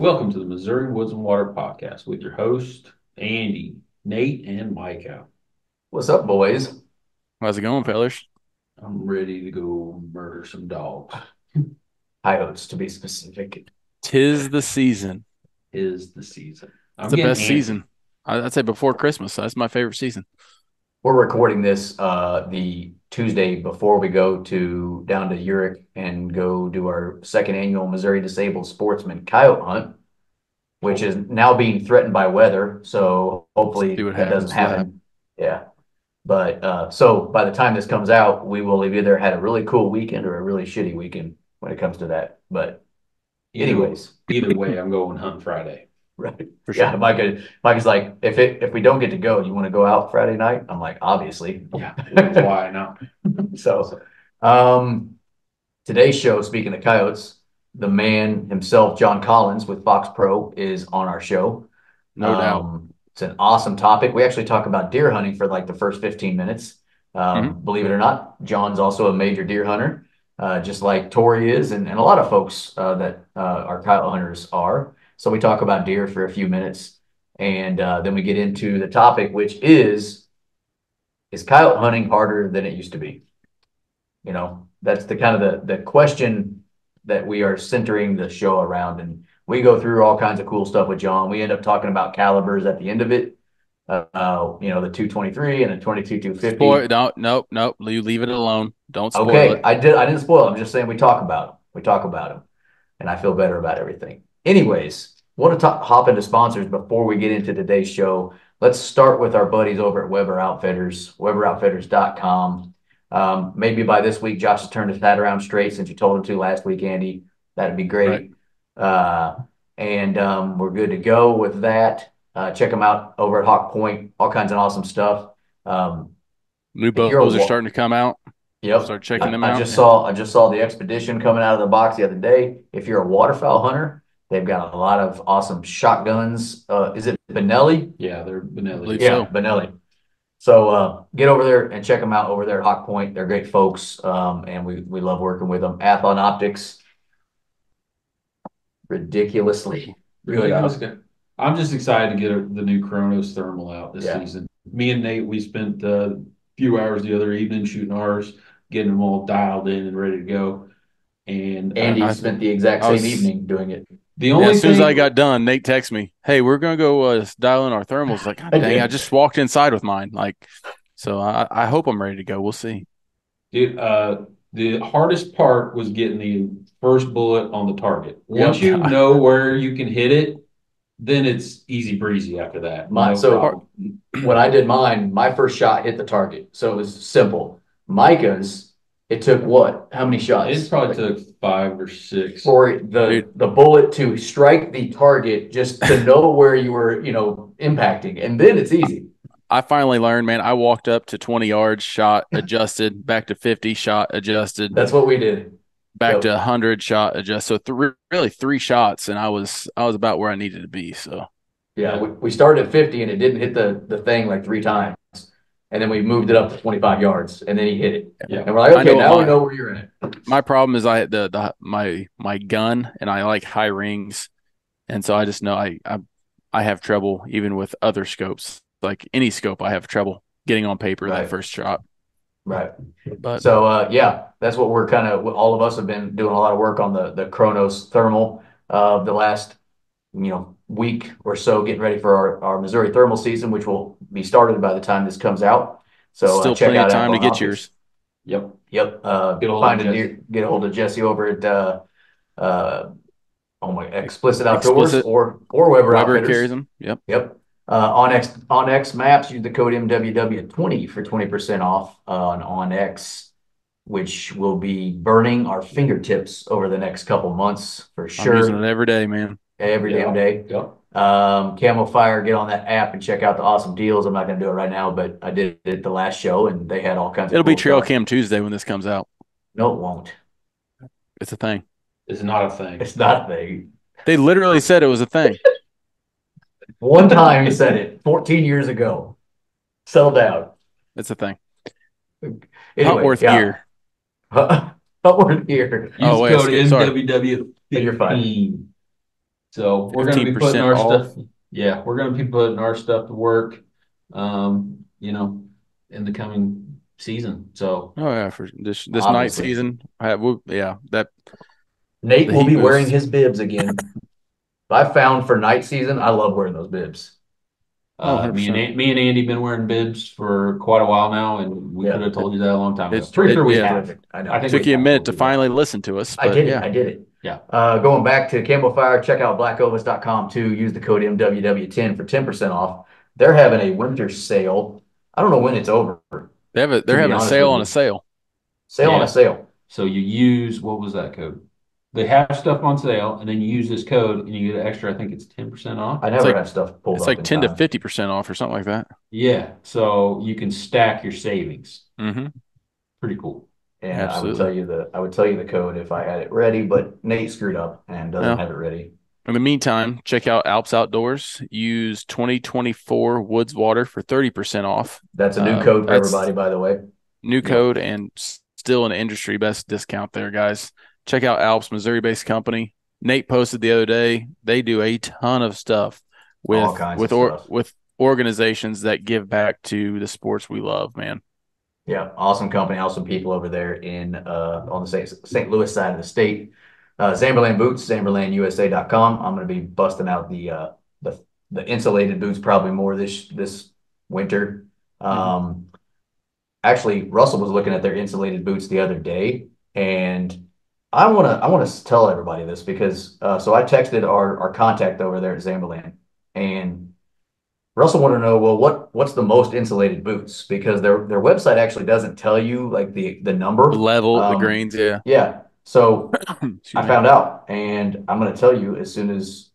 Welcome to the Missouri Woods and Water Podcast with your host, Andy, Nate, and Micah. What's up, boys? How's it going, fellas? I'm ready to go murder some dogs. Coyotes, to be specific. Tis the season. Is the season. It's I'm the getting best antsy. season. I'd say before Christmas. That's my favorite season. We're recording this the Tuesday before we go down to Urick and go do our second annual Missouri Disabled Sportsman Coyote Hunt, which is now being threatened by weather. So See hopefully what that doesn't happens to that. happen. Yeah. But so by the time this comes out, we will have either had a really cool weekend or a really shitty weekend when it comes to that. But Either anyways. either way, I'm going hunt Friday. Right. For Yeah, sure. Mike is like, if we don't get to go, you want to go out Friday night? I'm like, obviously. Yeah, that's why not. So, um, today's show, speaking of coyotes, the man himself, Jon Collins with FoxPro, is on our show. No doubt. It's an awesome topic. We actually talk about deer hunting for like the first 15 minutes. Hmm. Believe it or not, John's also a major deer hunter, just like Tori is, and a lot of folks that are coyote hunters are. So we talk about deer for a few minutes, and then we get into the topic, which is coyote hunting harder than it used to be? That's the kind of the question that we are centering the show around. And we go through all kinds of cool stuff with John. We end up talking about calibers at the end of it. The 223 and the 22 Spoil. 250. No, nope, nope. You leave it alone. Don't spoil Okay, it. I didn't spoil. I'm just saying we talk about them. We talk about them, and I feel better about everything. Anyways, want to hop into sponsors before we get into today's show. Let's start with our buddies over at Weber Outfitters, weberoutfitters.com. Maybe by this week, Josh has turned his hat around straight since you told him to last week, Andy. That'd be Right. great. And we're good to go with that. Check them out over at Hawk Point, all kinds of awesome stuff. Um, New if bows you're are a starting to come out. Yep. Start checking I, them I out. just Yeah. saw I just saw the expedition coming out of the box the other day. If you're a waterfowl hunter, they've got a lot of awesome shotguns. Is it Benelli? Yeah, they're I vanilla. believe Yeah, so. Benelli. So get over there and check them out over there at Hawk Point. They're great folks, and we love working with them. Athlon Optics, ridiculously good. Ridiculous. I'm just excited to get the new Chronos thermal out this Yeah, season. Me and Nate, we spent a few hours the other evening shooting ours, getting them all dialed in and ready to go. And Andy I spent the exact I same was evening doing it. the Yeah. only As soon as I thing, got done, Nate texted me, "Hey, we're gonna go dial in our thermals." Like, God I dang! I did. just walked inside with mine. So I hope I'm ready to go. We'll see. dude, the hardest part was getting the first bullet on the target. Once Yep. you Yeah. know where you can hit it, then it's easy breezy after that. My No so Part- problem. when I did mine, my first shot hit the target. So it was simple. Micah's, it took what? How many It shots? probably Like took 5 or 6. for Dude, the bullet to strike the target just to know where you were, impacting. And then it's easy. I finally learned, man. I walked up to 20 yards, shot, adjusted, back to 50, shot, adjusted, That's what we did. back to Yep. 100, shot, adjust. So really three shots, and I was about where I needed to be. So Yeah. Yeah. We started at 50 and it didn't hit the thing like three times. And then we moved it up to 25 yards and then he hit it. Yeah. And we're like, I okay, know what now we know where you're at. my problem is. I had my gun, and I like high rings, and so I just know I have trouble even with other scopes. Like any scope, I have trouble getting on paper that Right. first shot. Right. But So yeah, that's what we're kind of all of us have been doing a lot of work on the Chronos thermal the last week or so, getting ready for our Missouri thermal season, which will be started by the time this comes out. So still check plenty of out time to Athlon get Optics. yours. Yep. Yep. Get a hold of Find a Jesse. deer, get a hold of Jesse over at uh oh my Explicit Outdoors Explicit. or Weber Weber carries Outfitters. them. Yep. Yep. On X Maps, use the code MWW20 for 20% off on OnX, which will be burning our fingertips over the next couple months for I'm using it sure, every day, man. every damn Yeah. day. Yep. Camo Fire, get on that app and check out the awesome deals. I'm not going to do it right now, but I did it the last show and they had all kinds of It'll be cool Trail stuff. Cam Tuesday when this comes out. No, it won't. It's a thing. It's not a thing. It's not a thing. They literally said it was a thing. One time he said it 14 years ago. Settle down. It's a thing. Anyway, Huntworth yeah. gear. Upward here. Oh Use wait, code sorry. MWW15. You're fine. So we're going to be putting 15% our stuff. off. Yeah, we're going to be putting our stuff to work. You know, in the coming season. So Oh yeah, for this night Obviously, season, yeah, that Nate the will heat be wearing moves. his bibs again. I found for night season, I love wearing those bibs. Oh, 100%. me and Andy been wearing bibs for quite a while now, and we could Yeah, have told you that a long time ago. It Pretty it sure we yeah, have. I I know. think took we you a have minute told to you that. finally listen to us, I but did it. yeah. I did it. Yeah. Going back to Campbell Fire, check out blackovis.com too. Use the code MWW10 for 10% off. They're having a winter sale. I don't know when it's over, to They're be having a honest sale with on a you. sale. Sale on a Yeah. sale. So you use, what was that code? They have stuff on sale, and then you use this code, and you get an extra. I think it's 10% off. I It's never like have stuff pulled it's up like in 10 to time. 50% off or something like that. Yeah. So you can stack your savings. Mm-hmm. Pretty cool. And Absolutely. I would tell you the code if I had it ready, but Nate screwed up and doesn't Well, have it ready. in the meantime, check out Alps Outdoors. Use 2024 Woods Water for 30% off. That's a new code for everybody, That's by the way. new Yep. code and still an industry best discount there, guys. Check out Alps, Missouri-based company. Nate posted the other day. They do a ton of stuff All kinds of stuff. with organizations that give back to the sports we love, man. Yeah, awesome company, awesome people over there in on the St. Louis side of the state. Zamberlan Boots, ZamberlanUSA.com. I'm going to be busting out the insulated boots probably more this winter. Mm-hmm. Actually, Russell was looking at their insulated boots the other day, and I want to tell everybody this because so I texted our contact over there at Zamberlan, and Russell wanted to know, well, what's the most insulated boots? Because their website actually doesn't tell you like the The number. level, the grains, yeah. Yeah. So Excuse I me. found out, and I'm going to tell you as soon as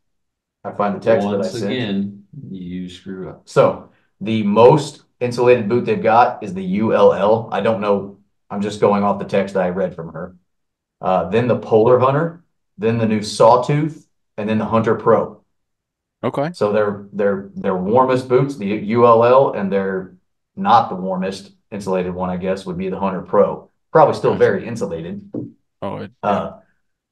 I find the text that I Once sent. again, you screw up. So the most insulated boot they've got is the ULL. I don't know. I'm just going off the text that I read from her. Then the Polar Hunter, then the new Sawtooth, and then the Hunter Pro. Okay. So they're warmest boots, the ULL, and they're not the warmest insulated one, I guess, would be the Hunter Pro. Probably still Gotcha. very insulated. Yeah.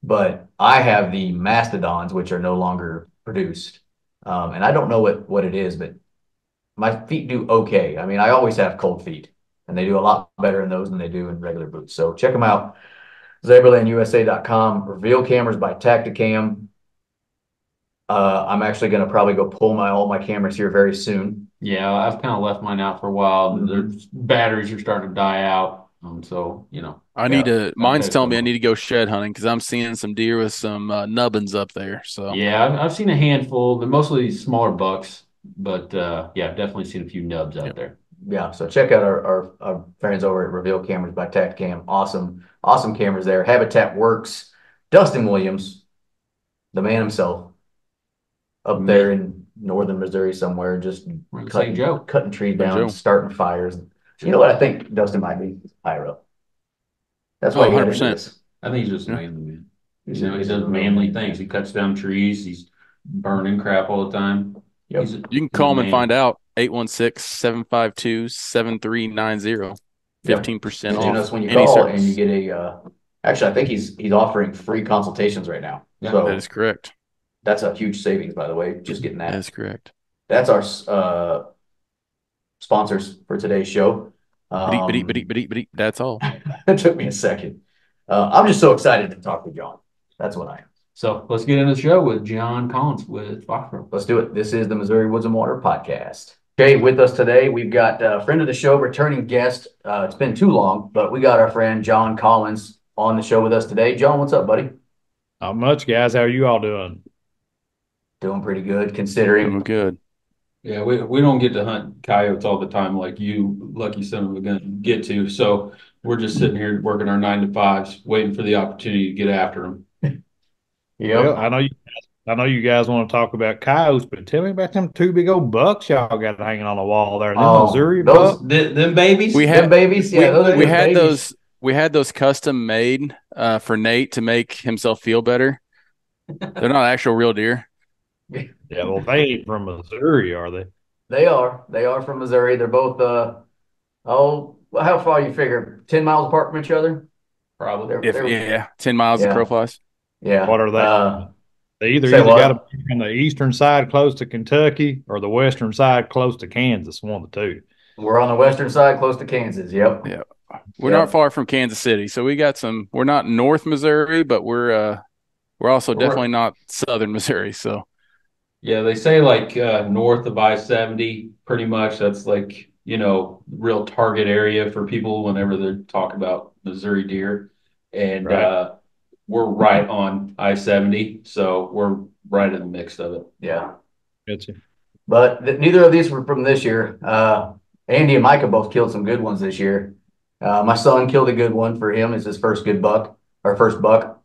But I have the Mastodons, which are no longer produced. And I don't know what it is, but my feet do okay. I mean, I always have cold feet, and they do a lot better in those than they do in regular boots. So check them out. ZaberlandUSA.com. Reveal cameras by Tacticam. I'm actually going to probably go pull all my cameras here very soon. Yeah, I've kind of left mine out for a while. Mhm. Their batteries are starting to die out. So, I need Yeah. to, I've mine's got telling me I some. need to go shed hunting because I'm seeing some deer with some nubbins up there. So, Yeah, I've seen a handful. They're mostly smaller bucks, but yeah, I've definitely seen a few nubs out yep. there. Yeah, so check out our friends over at Reveal Cameras by Tacticam. Awesome cameras there. Habitat Works. Dustin Williams, the man himself, up there Me, in northern Missouri somewhere, just we're gonna say Joe. cutting trees Hey, down, Joe. starting fires. You know what? I think Dustin might be higher up. That's Oh, why he got into 100%. this. I think he's just a Yeah. manly man. He's You know, he he's a does real manly man. things. He cuts down trees. He's burning crap all the time. Yep. You can He's a call them and find man. out 816-752-7390. Yep. 15% And you off notice when you any call and you service. get actually I think he's offering free consultations right now. Yeah. That is So correct. that's a huge savings, by the way, just getting That that. is correct. That's our sponsors for today's show. That's all. It took me a second. I'm just so excited to talk with Jon. That's what I am. So let's get into the show with Jon Collins with FoxPro. Let's do it. This is the Missouri Woods and Water podcast. Okay, with us today, we've got a friend of the show, returning guest. It's been too long, but we got our friend Jon Collins on the show with us today. Jon, what's up, buddy? Not much, guys. How are you all doing? Doing pretty good, Doing considering. good. Yeah, we don't get to hunt coyotes all the time like you lucky son of a gun get to. So we're just sitting here working our 9 to 5s, waiting for the opportunity to get after them. Well, Yep. I know you guys want to talk about coyotes, but tell me about them two big old bucks y'all got hanging on the wall there. Them Oh, Missouri those bucks. Them babies. We them had babies. Yeah, we those are we good had babies. those custom made for Nate to make himself feel better. They're not actual real deer. Yeah, well, they ain't from Missouri, are they? They are. They are from Missouri. They're both well, how far you figure? 10 miles apart from each other? Probably. They're If they're yeah, 10 miles the crow yeah. flies. Yeah. What are they? They either Say got to what? be on the eastern side close to Kentucky or the western side close to Kansas, one of the two. We're on the western side, close to Kansas. Yep. Yeah. We're not Yep. far from Kansas City, so we got some. We're not North Missouri, but we're also We're, definitely not Southern Missouri. So Yeah, they say like north of I-70, pretty much. That's like, real target area for people whenever they're talking about Missouri deer. And Right. we're right on I-70, so we're right in the mix of it. yeah. Gotcha. But neither of these were from this year. Andy and Micah both killed some good ones this year. My son killed a good one for him. It's his first good buck, our first buck.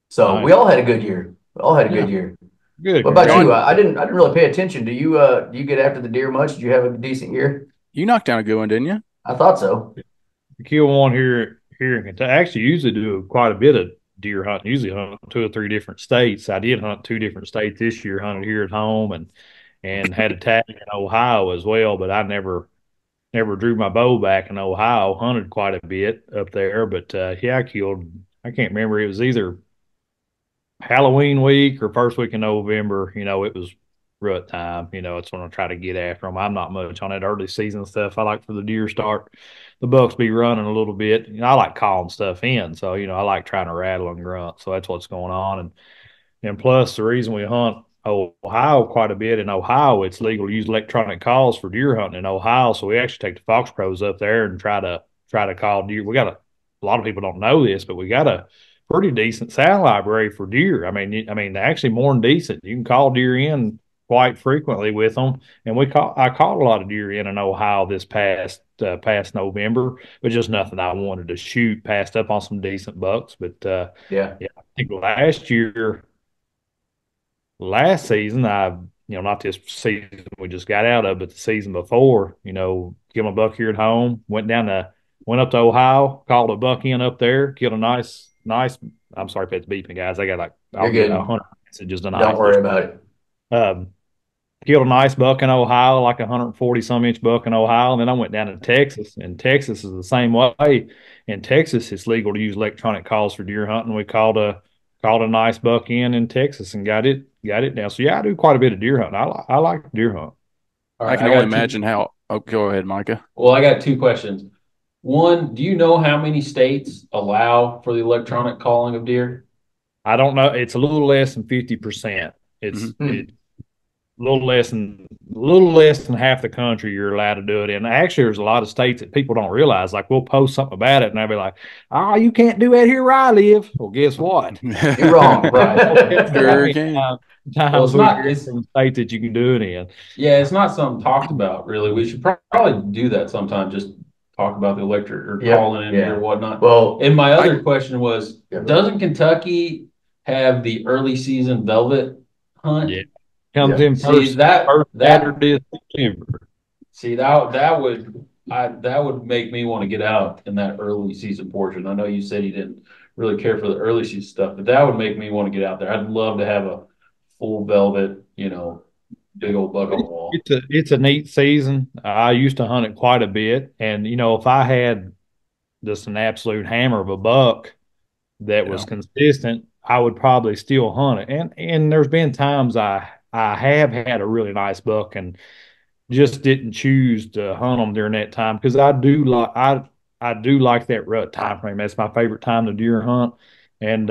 So we Nice. all had a good year. We all had a good yeah, year. Good. What about you? John, I didn't really pay attention. Do you get after the deer much? Did you have a decent year? you knocked down a good one, didn't you? I thought so. Kill one here in Kentucky. I actually usually do quite a bit of deer hunting. Usually hunt 2 or 3 different states. I did hunt 2 different states this year. Hunted here at home and had a tag in Ohio as well. But I never drew my bow back in Ohio. Hunted quite a bit up there. But yeah, I killed. I can't remember. It was either Halloween week or first week in November. It was rut time. It's when I try to get after them. I'm not much on that early season stuff. I like for the deer start, the bucks be running a little bit. I like calling stuff in. So, I like trying to rattle and grunt. So that's what's going on. And plus, the reason we hunt Ohio quite a bit, in Ohio, it's legal to use electronic calls for deer hunting in Ohio. So we actually take the FoxPros up there and try to call deer. We got a lot of people don't know this, but we got a pretty decent sound library for deer. I mean, actually more than decent. You can call deer in quite frequently with them, and I caught a lot of deer in Ohio this past November, but just nothing I wanted to shoot. Passed up on some decent bucks, but Yeah. yeah, I think last season, not this season we just got out of, but the season before, killed a buck here at home, went up to Ohio, called a buck in up there, killed a nice, I'm sorry if it's beeping, guys. You're I'll get good. 100 messages Don't tonight. worry about it. Um, Killed a nice buck in Ohio, like 140 some inch buck in Ohio. And then I went down to Texas, and Texas is the same way. In Texas, it's legal to use electronic calls for deer hunting. We called a nice buck in Texas and got it down. So yeah, I do quite a bit of deer hunting. I like deer hunt. All I right, can only imagine how. Oh, go ahead, Micah. well, I got two questions. One, do you know how many states allow for the electronic calling of deer? I don't know. It's a little less than 50%. hmm Hmm. A little less than half the country you're allowed to do it in. Actually, there's a lot of states that people don't realize. Like we'll post something about it, and they'll be like, "Oh, you can't do that here where I live." Well, guess what? You're wrong. Right. Sure can. Well, Times it's we not, hear it's, from states that you can do it in. yeah, it's not something talked about really. We should probably do that sometime, just talk about the electric or Yep. calling in Yeah. deer or whatnot. Well, And my I other question was, Yeah. doesn't Kentucky have the early season velvet hunt? Yeah, comes Yeah. in See first Saturday of September. that would make me want to get out in that early season portion. I know you said you didn't really care for the early season stuff, but that would make me want to get out there. I'd love to have a full velvet, big old buck on the wall. It's a neat season. I used to hunt it quite a bit, and if I had just an absolute hammer of a buck that was yeah. consistent, I would probably still hunt it. And there's been times I have had a really nice buck and just didn't choose to hunt them during that time because I do like that rut time frame. That's my favorite time to deer hunt. And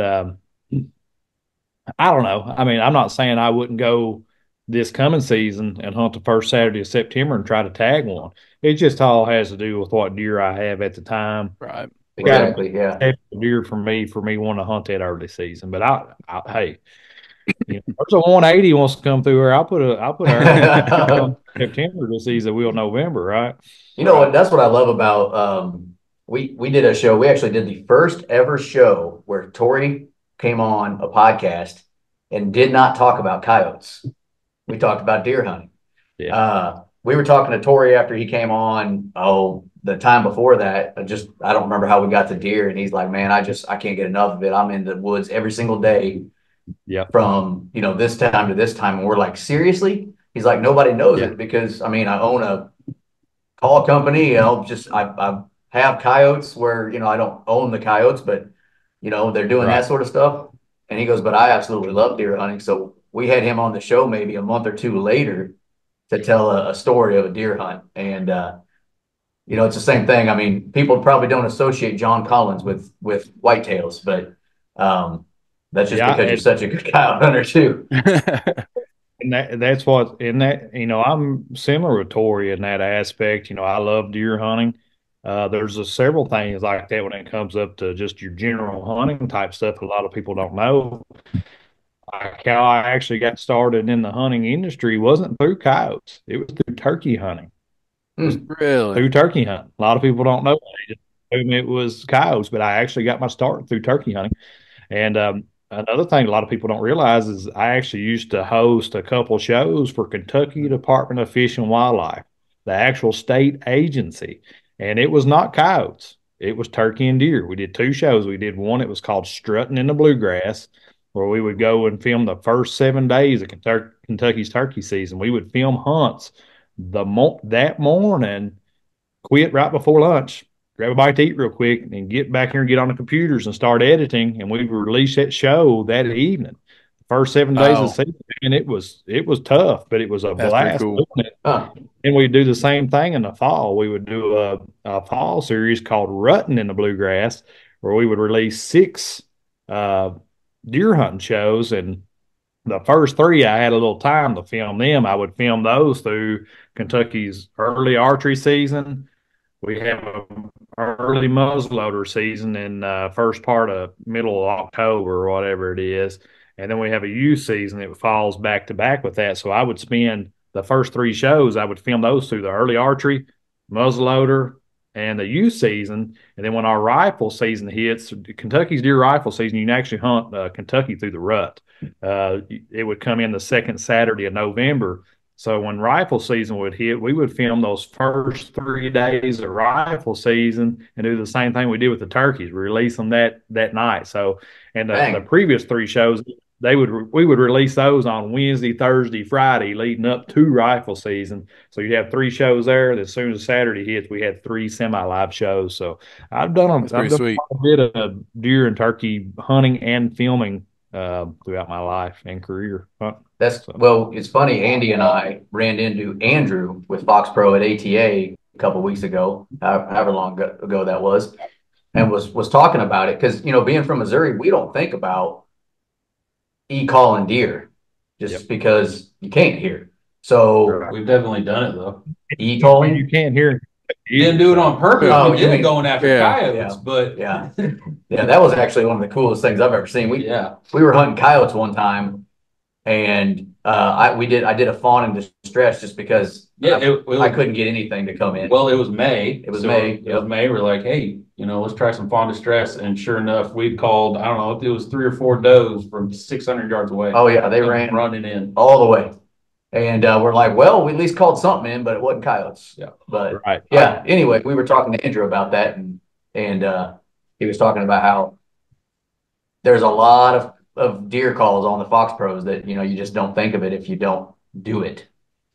I don't know. I mean, I'm not saying I wouldn't go this coming season and hunt the first Saturday of September and try to tag one. It just all has to do with what deer I have at the time. Right. Got to exactly. Yeah. be a deer for me wanting to hunt that early season. But hey, there's a 180 wants to come through here. I'll put our September to see we'll November, right? You know what? That's what I love about we did a show. We actually did the first ever show where Tori came on a podcast and did not talk about coyotes. We talked about deer hunting. Yeah. We were talking to Tori after he came on. Oh, the time before that, I don't remember how we got to deer, and he's like, "Man, I can't get enough of it. I'm in the woods every single day Yep. from this time to this time." And we're like, "Seriously?" He's like, "Nobody knows Yeah. it because I own a call company. I have coyotes where I don't own the coyotes, but they're doing Right. that sort of stuff." And he goes, but I absolutely love deer hunting. So we had him on the show maybe a month or two later to tell a story of a deer hunt. And, it's the same thing. I mean, people probably don't associate Jon Collins with whitetails, but that's just Yeah, because you're such a good coyote hunter too. and that's what in that I'm similar with Tori in that aspect. I love deer hunting. There's several things like that when it comes up to just your general hunting type stuff. A lot of people don't know. Like how I actually got started in the hunting industry wasn't through coyotes. It was through turkey hunting. It was Really? through turkey hunting. A lot of people don't know that. They just assume it was coyotes, but I actually got my start through turkey hunting. And another thing a lot of people don't realize is I actually used to host a couple shows for Kentucky Department of Fish and Wildlife, the actual state agency. And it was not coyotes, it was turkey and deer. We did two shows. We did one, it was called Strutting in the Bluegrass, where we would go and film the first 7 days of Kentucky's turkey season. We would film hunts that morning, quit right before lunch, grab a bite to eat real quick, and get back here and get on the computers and start editing. And we would release that show that evening. The first 7 days of the Oh, season, and it was tough, but it was a that's pretty blast cool. doing it. Huh. And we'd do the same thing in the fall. We would do a fall series called Rutting in the Bluegrass, where we would release 6 uh, deer hunting shows. And the first 3, I had a little time to film them. I would film those through Kentucky's early archery season. We have a early muzzleloader season in first part of middle of October or whatever it is, and then we have a youth season that falls back to back with that. So I would spend the first 3 shows. I would film those through the early archery, muzzleloader, and the youth season. And then when our rifle season hits, Kentucky's deer rifle season, you can actually hunt Kentucky through the rut. It would come in the second Saturday of November. So when rifle season would hit, we would film those first 3 days of rifle season and do the same thing we did with the turkeys, release them that night. So, and the Dang. previous 3 shows, we would release those on Wednesday, Thursday, Friday, leading up to rifle season. So you have 3 shows there. As soon as Saturday hits, we had 3 semi-live shows. So That's I've pretty done sweet. quite a bit of deer and turkey hunting and filming throughout my life and career. So. Well, it's funny. Andy and I ran into Andrew with FoxPro at ATA a couple weeks ago, however long ago that was, and was talking about it because being from Missouri, we don't think about calling deer Yep. just because you can't hear. So Right. We've definitely done it though. e You calling, can't hear. Didn't do it on purpose. Oh, We you did mean- going after Yeah. coyotes, Yeah. but yeah, that was actually one of the coolest things I've ever seen. We were hunting coyotes one time, and I did a fawn in distress just because I couldn't get anything to come in. Well, it was May. It was May, It was May. We're like, hey, let's try some fawn distress. And sure enough, we'd called, I don't know, it was 3 or 4 does from 600 yards away. Oh yeah, they ran running in. all the way. And we're like, well, we at least called something in, but it wasn't coyotes. Yeah. But Right. yeah, anyway, we were talking to Andrew about that, and he was talking about how there's a lot of deer calls on the Fox Pros that you just don't think of it if you don't do it.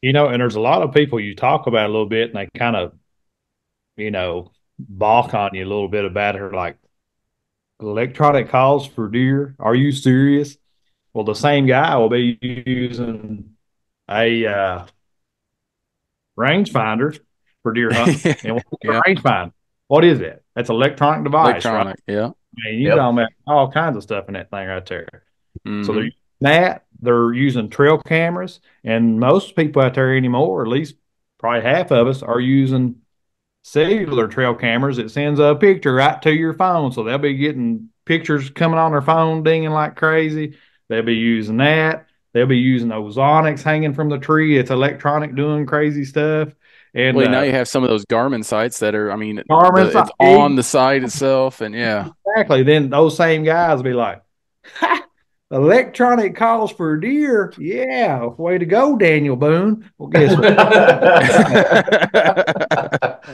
And there's a lot of people you talk about a little bit, and they kind of, balk on you a little bit about it, like electronic calls for deer. Are you serious? Well, the same guy will be using a rangefinder for deer hunting. And what's a Yeah. rangefinder? What is it? That's an electronic device, right? Electronic. Yeah. I mean, you're talking about all kinds of stuff in that thing right there. So they're Mhm. using that. They're using trail cameras, and most people out there anymore, at least probably half of us, are using cellular trail cameras. It sends a picture right to your phone, so they'll be getting pictures coming on their phone, dinging like crazy. They'll be using that. They'll be using ozonics hanging from the tree. It's electronic doing crazy stuff. And Well, now you have some of those Garmin sites that are, I mean, Garmin it's site- on the site itself, and yeah. exactly. Then those same guys will be like, ha, electronic calls for deer. Yeah, way to go, Daniel Boone. Well, guess what?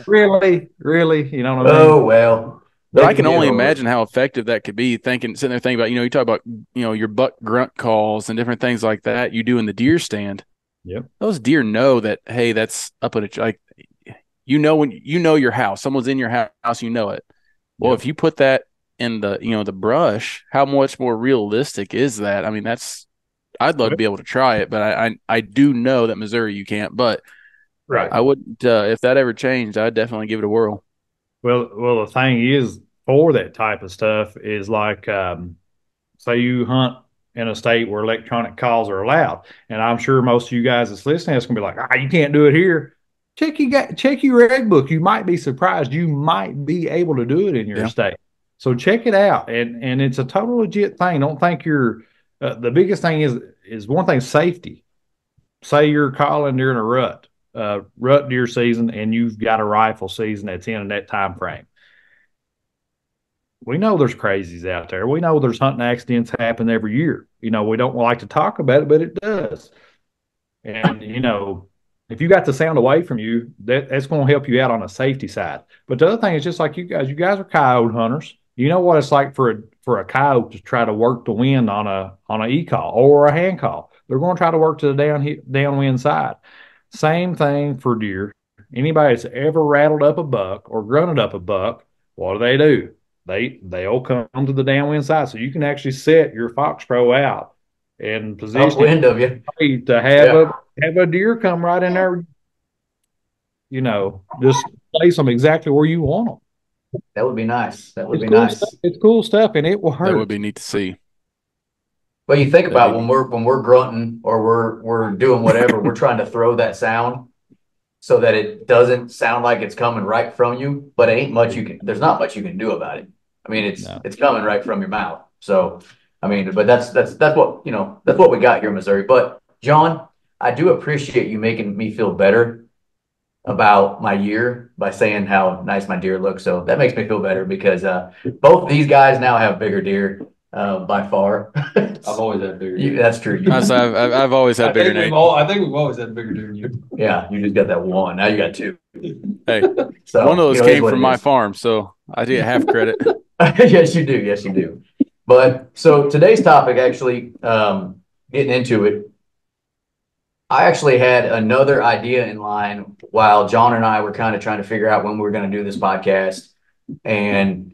Really, you know what I mean? Oh well. But I can only imagine how effective that could be. Sitting there thinking about, you talk about, your buck grunt calls and different things like that you do in the deer stand. Yep. Those deer know that, hey, that's up at a, like, when your house, someone's in your house, you know it. Well, Yep. if you put that in the the brush, how much more realistic is that? I mean, I'd love to be able to try it, but I do know that Missouri you can't. But Right. I wouldn't if that ever changed, I'd definitely give it a whirl. Well, the thing is for that type of stuff is like, say you hunt in a state where electronic calls are allowed, and I'm sure most of you guys that's listening is gonna be like, you can't do it here. Check your reg book. You might be surprised. You might be able to do it in your Yeah. state. So check it out, and it's a total legit thing. Don't think you're the biggest thing is one thing, safety. Say you're calling during a rut deer season, and you've got a rifle season that's in that time frame. We know there's crazies out there. We know there's hunting accidents happen every year. We don't like to talk about it, but it does. And if you got the sound away from you, that's going to help you out on the safety side. But the other thing is just like you guys. You guys are coyote hunters. You know what it's like for a coyote to try to work the wind on a e-call or a hand call. They're going to try to work to the downwind side. Same thing for deer. Anybody that's ever rattled up a buck or grunted up a buck, what do? They'll come to the downwind side, so you can actually set your FoxPro out and position Upwind of you. it to have a deer come right in there. Just place them exactly where you want them. That would be nice. That would It's be cool nice. stuff. It's cool stuff, and it will hurt. That would be neat to see. Well, you think about That'd when we're grunting or we're doing whatever, we're trying to throw that sound so that it doesn't sound like it's coming right from you, but there's not much you can do about it. I mean, it's coming right from your mouth. So, I mean, but that's what, that's what we got here in Missouri. But Jon, I do appreciate you making me feel better about my year by saying how nice my deer look. So that makes me feel better because both these guys now have bigger deer by far. I've always had bigger deer. That's true. I've always had bigger than I think we've always had bigger deer than you. Yeah, you just got that one. Now you got two. Hey, So one of those came from my is. farm, so I get half credit. Yes, you do. Yes, you do. But so today's topic, actually, getting into it, I actually had another idea in line while Jon and I were kind of trying to figure out when we were going to do this podcast. And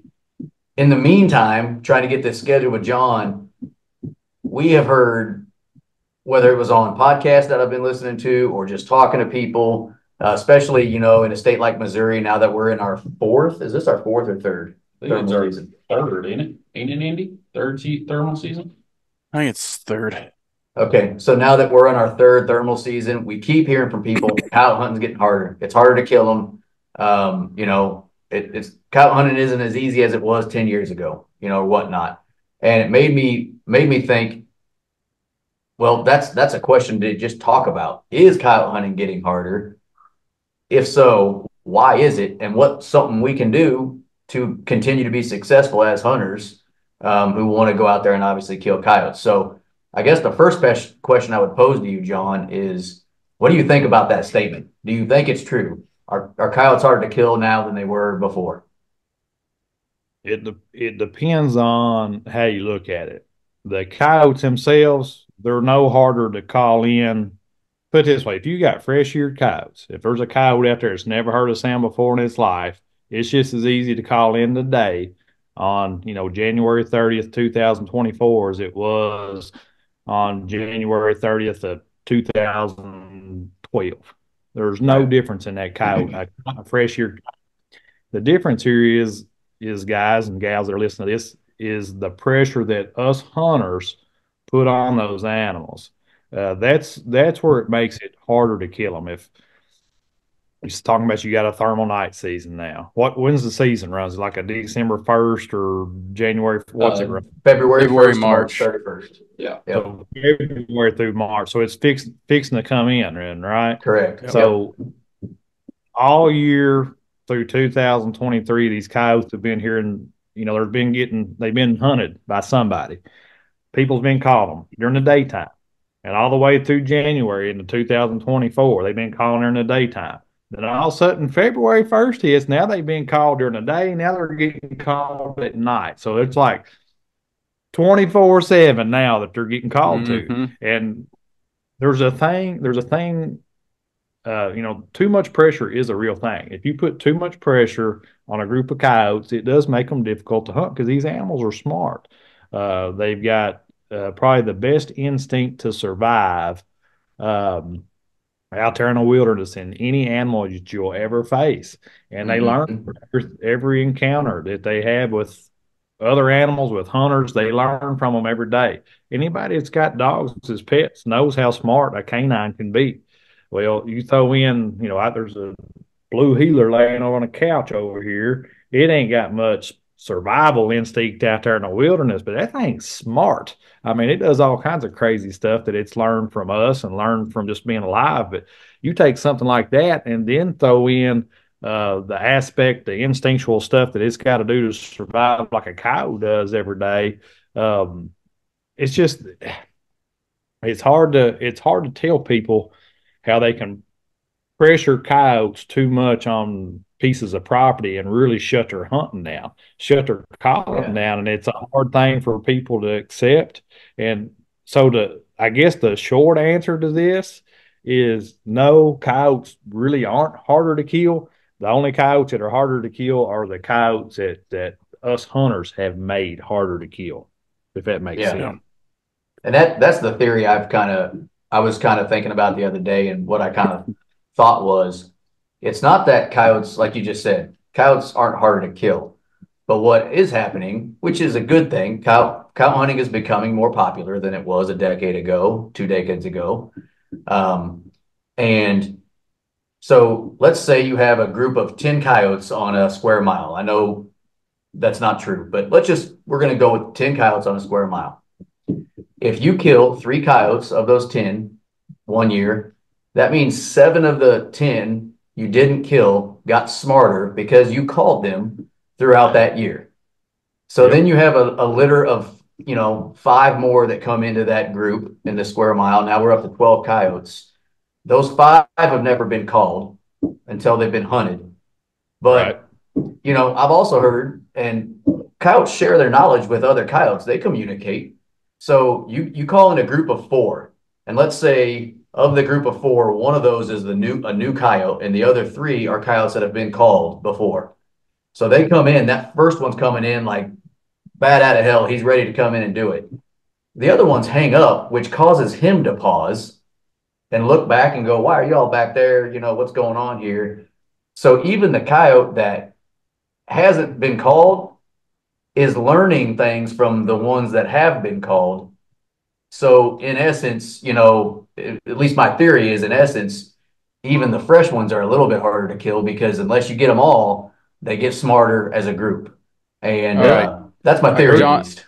in the meantime, trying to get this scheduled with Jon, we have heard, whether it was on podcasts that I've been listening to or just talking to people, especially, in a state like Missouri, now that we're in our fourth. Is this our fourth or third? I think it's our third, ain't it? Ain't it, Andy? Third thermal season? I think it's third. Okay, so now that we're in our third thermal season, we keep hearing from people, coyote hunting's getting harder. It's harder to kill them. It's coyote hunting isn't as easy as it was 10 years ago, or whatnot. And it made me think, well, that's a question to just talk about. Is coyote hunting getting harder? If so, why is it? And what's something we can do to continue to be successful as hunters who want to go out there and obviously kill coyotes? So I guess the first question I would pose to you, Jon, is what do you think about that statement? Do you think it's true? Are coyotes harder to kill now than they were before? It depends on how you look at it. The coyotes themselves, they're no harder to call in. Put it this way, if you got fresh-eared coyotes, if there's a coyote out there that's never heard a sound before in its life, it's just as easy to call in today on, January 30th, 2024 as it was on January 30th of 2012. There's no difference in that coyote, a fresh-eared. The difference here is guys and gals that are listening to this, is the pressure that us hunters put on those animals. That's where it makes it harder to kill them. If he's talking about you got a thermal night season now, when's the season run? Is it like a December 1st or January? What's it run? February 1st, March 31st. Yeah. Yep. So February through March. So it's fixing to come in, right? Correct. So all year through 2023, these coyotes have been here, and they've been hunted by somebody. People's been calling them during the daytime, and all the way through January into 2024, they've been calling during the daytime. Then all of a sudden, February 1st hits. Now they've been called during the day. Now they're getting called at night. So it's like 24/7 now that they're getting called to. And there's a thing too much pressure is a real thing. If you put too much pressure on a group of coyotes, it does make them difficult to hunt because these animals are smart. They've got probably the best instinct to survive um, out there in the wilderness than any animal that you'll ever face. And they learn Hmm. from every encounter that they have with other animals, with hunters. They learn from them every day. Anybody that's got dogs as pets knows how smart a canine can be. Well, you throw in, there's a blue heeler laying on a couch over here. It ain't got much survival instinct out there in the wilderness, but that thing's smart. I mean, it does all kinds of crazy stuff that it's learned from us and learned from just being alive. But you take something like that and then throw in the instinctual stuff that it's got to do to survive, like a cow does every day. Um, it's just it's hard to tell people how they can pressure coyotes too much on pieces of property and really shut their hunting down, shut their calling Yeah. down, and it's a hard thing for people to accept. And so, I guess the short answer to this is no, coyotes really aren't harder to kill. The only coyotes that are harder to kill are the coyotes that us hunters have made harder to kill, if that makes Yeah. Yeah. sense. And that's the theory I was kind of thinking about the other day, and what I kind of thought was, it's not that coyotes, like you just said, coyotes aren't harder to kill. But what is happening, which is a good thing, cow hunting is becoming more popular than it was a decade ago, 2 decades ago. Um, and so let's say you have a group of 10 coyotes on a square mile. I know that's not true, but we're going to go with 10 coyotes on a square mile. If you kill 3 coyotes of those 10 1 year, that means 7 of the 10 you didn't kill got smarter because you called them throughout that year. So then Yep. you have a litter of, 5 more that come into that group in the square mile. Now we're up to 12 coyotes. Those 5 have never been called until they've been hunted. Right. But, I've also heard, and coyotes share their knowledge with other coyotes. They communicate. So you call in a group of 4, and let's say of the group of 4, one of those is a new coyote, and the other 3 are coyotes that have been called before. So they come in. That first one's coming in like bad out of hell. He's ready to come in and do it. The other ones hang up, which causes him to pause and look back and go, "Why are y'all back there? What's going on here?" So even the coyote that hasn't been called is learning things from the ones that have been called. So in essence, at least my theory is, in essence, even the fresh ones are a little bit harder to kill because unless you get them all, they get smarter as a group. And All right. that's my I theory, at agree. Jon, least.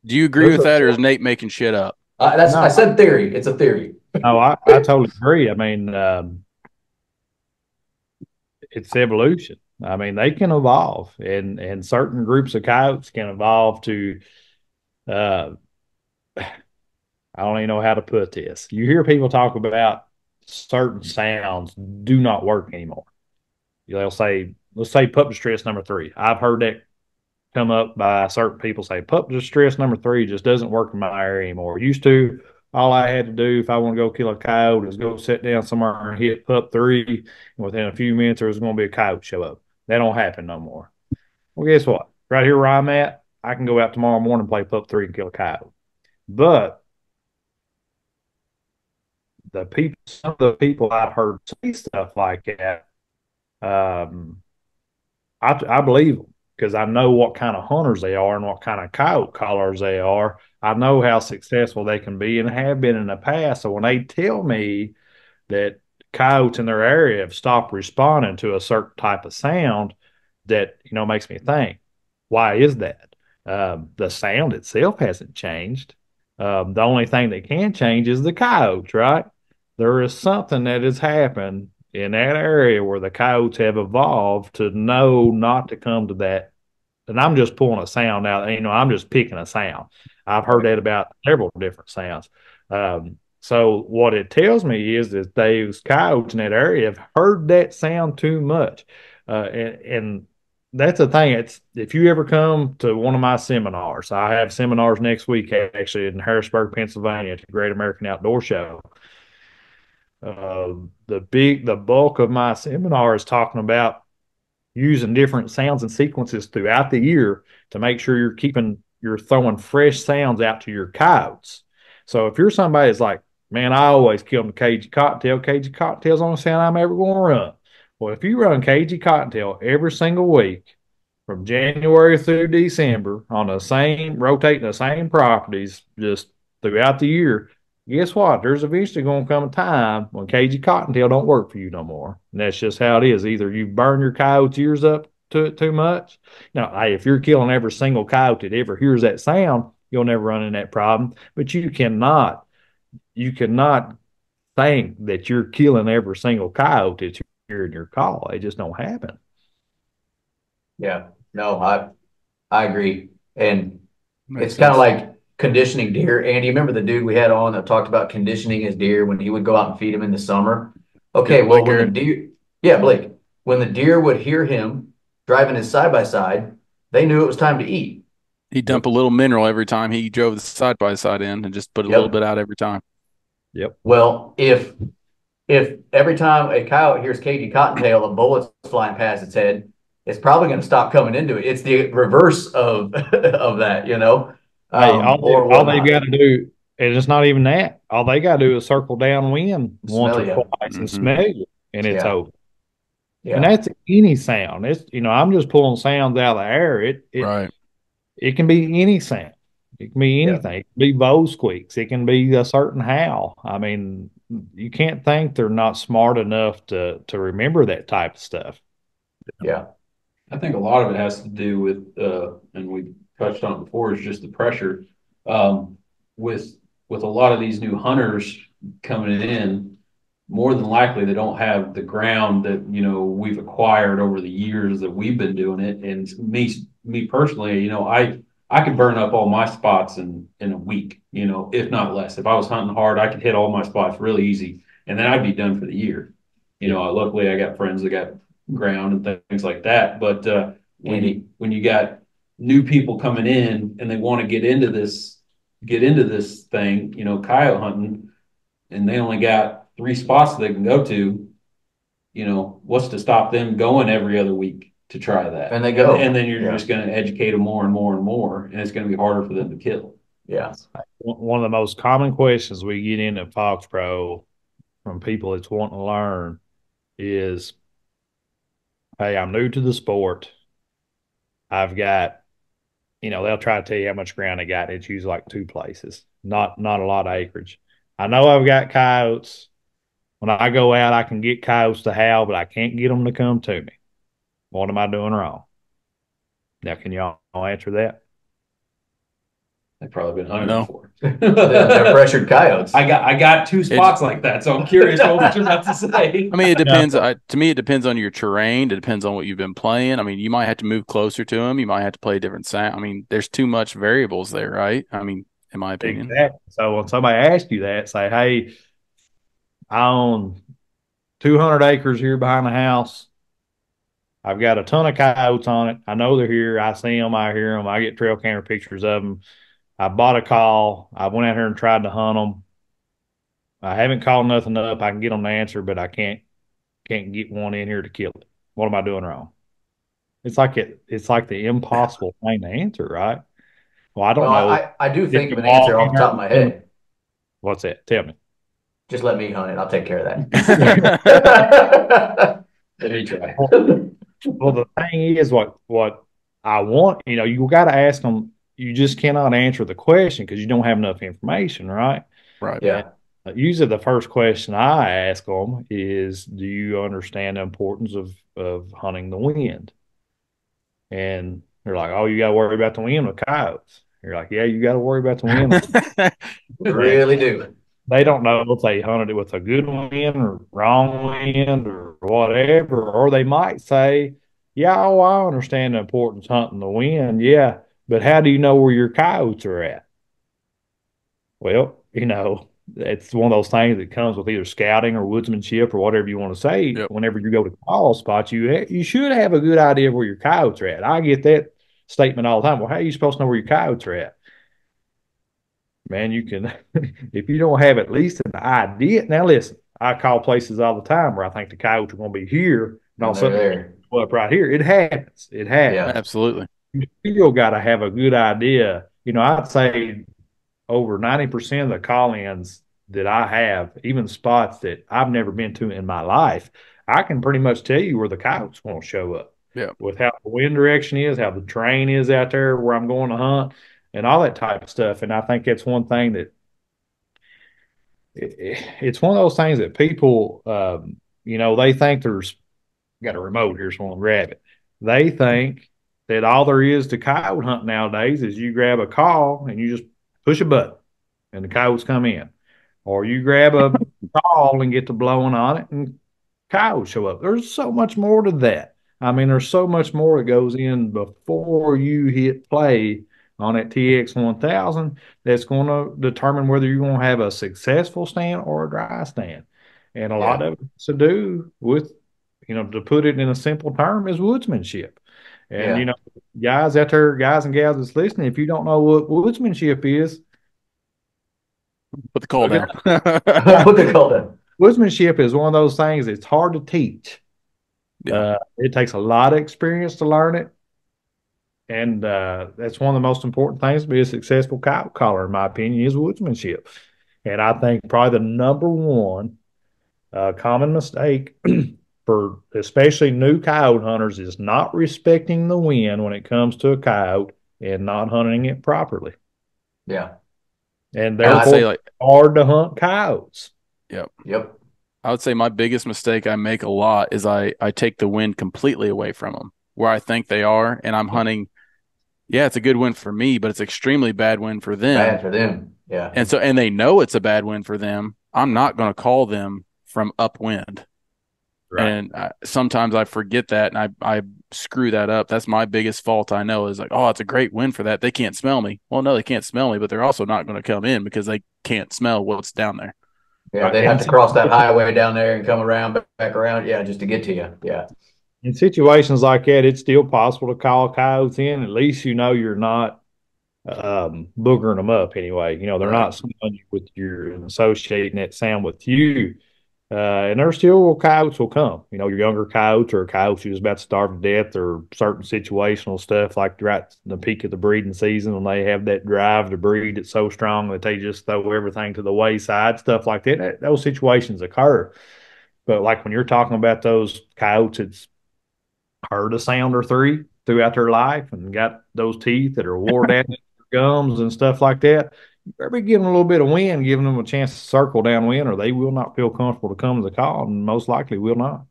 do you agree There's with a that, or is Nate making shit up? I no, said theory. It's a theory. no, I totally agree. I mean, it's evolution. I mean, they can evolve, and certain groups of coyotes can evolve to. Uh, I don't even know how to put this. You hear people talk about certain sounds do not work anymore. They'll say, let's say pup distress number 3. I've heard that come up by certain people say pup distress number 3 just doesn't work in my area anymore. It used to, all I had to do if I want to go kill a coyote is go sit down somewhere and hit pup 3, and within a few minutes there was going to be a coyote show up. That don't happen no more. Well, guess what? Right here where I'm at, I can go out tomorrow morning and play pup 3 and kill a coyote. But some of the people I've heard say stuff like that, um, I believe them because I know what kind of hunters they are and what kind of coyote callers they are. I know how successful they can be and have been in the past. So when they tell me that coyotes in their area have stopped responding to a certain type of sound, that makes me think, why is that? The sound itself hasn't changed. The only thing that can change is the coyotes, right? There is something that has happened in that area where the coyotes have evolved to know not to come to that. And I'm just pulling a sound out. I'm just picking a sound. I've heard Right. that about several different sounds. So what it tells me is that those coyotes in that area have heard that sound too much. And that's the thing. It's if you ever come to one of my seminars, I have seminars next week actually in Harrisburg, Pennsylvania at the Great American Outdoor Show. the bulk of my seminar is talking about using different sounds and sequences throughout the year to make sure you're throwing fresh sounds out to your coyotes. So if you're somebody that's like, man, I always kill them with cagey cottontail's the only sound I'm ever going to run. Well, if you run cagey cottontail every single week from January through December on rotating the same properties just throughout the year, guess what? There's eventually going to come a time when cagey cottontail don't work for you no more. And that's just how it is. Either you burn your coyote's ears up to it too much. Now, hey, if you're killing every single coyote that ever hears that sound, you'll never run into that problem. But you cannot think that you're killing every single coyote that you're hearing your call. It just don't happen. Yeah. No, I agree. And Makes it's kind of sense. like conditioning deer. And you remember the dude we had on that talked about conditioning his deer when he would go out and feed him in the summer? Okay, Yeah, well, Blake when the Aaron. deer, yeah, Blake, when the deer would hear him driving his side by side, they knew it was time to eat. He'd dump a little mineral every time he drove the side by side in and just put a little Yep. bit out every time. Yep. Well, if every time a coyote hears cagey cottontail, a bullet's flying past its head, it's probably going to stop coming into it. It's the reverse of of that, Hey, or all they've whatnot. got to do, and it's not even that. All they got to do is circle downwind once Smell or you. twice and Hmm. smell you, and it's Yeah, over. And yeah, that's any sound. I'm just pulling sounds out of the air. Right. It can be any sound. It can be yeah, anything. It can be bow squeaks. It can be a certain howl. I mean, you can't think they're not smart enough to remember that type of stuff. yeah, I think a lot of it has to do with, and we touched on it before, is just the pressure. Um, with with a lot of these new hunters coming in, more than likely they don't have the ground that we've acquired over the years that we've been doing it. And me personally, I could burn up all my spots in a week, if not less. If I was hunting hard, I could hit all my spots really easy, and then I'd be done for the year. Yeah. Luckily I got friends that got ground and things like that. But when Andy. you got new people coming in and they want to get into this thing, coyote hunting, and they only got 3 spots they can go to, what's to stop them going every other week to try that? And they And go. then you're Yeah, just going to educate them more and more and more, and it's going to be harder for them to kill. yeah, One of the most common questions we get in at FoxPro from people that's wanting to learn is, hey, I'm new to the sport. I've got, they'll try to tell you how much ground they got. It's usually like 2 places, not a lot of acreage. I know I've got coyotes. When I go out, I can get coyotes to howl, but I can't get them to come to me. What am I doing wrong? Now, can y'all answer that? They've probably been hunting No. before. they're pressured coyotes. I got 2 It's, spots like that, so I'm curious what you're about to say. I mean, it No. depends. To me, it depends on your terrain. It depends on what you've been playing. I mean, you might have to move closer to them. You might have to play a different sound. I mean, there's too much variables there, right? I mean, in my opinion. Exactly. So when somebody asks you that, say, hey, I own 200 acres here behind the house. I've got a ton of coyotes on it. I know they're here. I see them. I hear them. I get trail camera pictures of them. I bought a call. I went out here and tried to hunt them. I haven't called nothing up. I can get them to answer, but I can't get one in here to kill it. What am I doing wrong? It's like the impossible thing to answer, right? Well, I don't Well, know I do if think you of an answer walk off in the there. top of my head. What's that? Tell me. Just let me hunt it. I'll take care of Let me try. that. Well, the thing is, what I want, you got to ask them. You just cannot answer the question because you don't have enough information, right? Right. And Yeah, usually, the first question I ask them is, "Do you understand the importance of hunting the wind?" And they're like, "Oh, you got to worry about the wind with coyotes." You're like, "Yeah, you got to worry about the wind." And really do. they don't know if they hunted it with a good wind or wrong wind or whatever. Or they might say, yeah, oh, I understand the importance of hunting the wind. Yeah. But how do you know where your coyotes are at? Well, it's one of those things that comes with either scouting or woodsmanship or whatever you want to say. Yep. Whenever you go to call spots, you should have a good idea of where your coyotes are at. I get that statement all the time. Well, how are you supposed to know where your coyotes are at? Man, you can, if you don't have at least an idea. Now, listen, I call places all the time where I think the coyotes are going to be here, and all And of a they're sudden there. they go up right here. It happens. It happens. Yeah. Absolutely. You still got to have a good idea. I'd say over 90% of the call-ins that I have, even spots that I've never been to in my life, I can pretty much tell you where the coyotes won't show up Yeah. with how the wind direction is, how the terrain is out there where I'm going to hunt, and all that type of stuff. And I think that's one thing that it's one of those things that people, they think there's got a remote here, so I'm gonna grab it. They think that all there is to coyote hunt nowadays is you grab a call and you just push a button and the coyotes come in. Or you grab a call and get to blowing on it and coyotes show up. There's so much more to that. I mean, there's so much more that goes in before you hit play on that TX1000 that's going to determine whether you're going to have a successful stand or a dry stand. And a lot Yeah. of it's to do with, to put it in a simple term, is woodsmanship. And, Yeah. guys out there, guys and gals that's listening, if you don't know what woodsmanship is, Put the call down. Put the call down. woodsmanship is one of those things that's hard to teach. Yeah. It takes a lot of experience to learn it. And that's one of the most important things to be a successful coyote caller, in my opinion, is woodsmanship. And I think probably the number one common mistake for especially new coyote hunters is not respecting the wind when it comes to a coyote and not hunting it properly. Yeah. And I would say therefore, hard to hunt coyotes. Yep. Yep. I would say my biggest mistake I make a lot is I take the wind completely away from them where I think they are, and I'm hunting. Yeah, it's a good win for me, but it's extremely bad win for them. Bad for them. Yeah. And they know it's a bad win for them. I'm not going to call them from upwind. Right. And sometimes I forget that, and I screw that up. That's my biggest fault. I know is like, oh, it's a great win for that. They can't smell me. Well, no, they can't smell me, but they're also not going to come in because they can't smell what's down there. Yeah. They have to cross that highway down there and come around, back around. Yeah. Just to get to you. Yeah. In situations like that, it's still possible to call coyotes in. At least you're not boogering them up anyway. They're Right. not smelling you with your associating that sound with you. And there's still coyotes will come. Your younger coyotes or coyotes who's about to starve to death or certain situational stuff like right at the peak of the breeding season when they have that drive to breed that's so strong that they just throw everything to the wayside, stuff like that. Those situations occur. But like when you're talking about those coyotes that's heard a sound or three throughout their life and got those teeth that are wore down in their gums and stuff like that, you better be giving them a little bit of wind, giving them a chance to circle downwind, or they will not feel comfortable to come to the call, and most likely will not.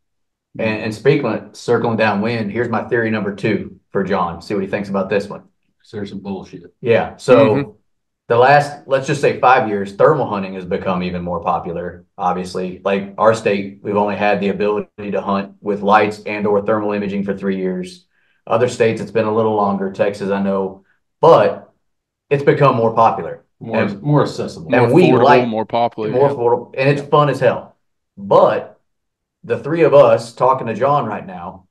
And speaking of circling downwind, here's my theory number 2 for John. See what he thinks about this one. There's some bullshit. Yeah. So the last, let's just say 5 years, thermal hunting has become even more popular. Obviously, like our state, we've only had the ability to hunt with lights and or thermal imaging for 3 years. Other states, it's been a little longer. Texas, I know, but it's become more popular. More accessible. More And we affordable, like more popular. more Yeah. affordable, and it's fun as hell. But the three of us talking to John right now,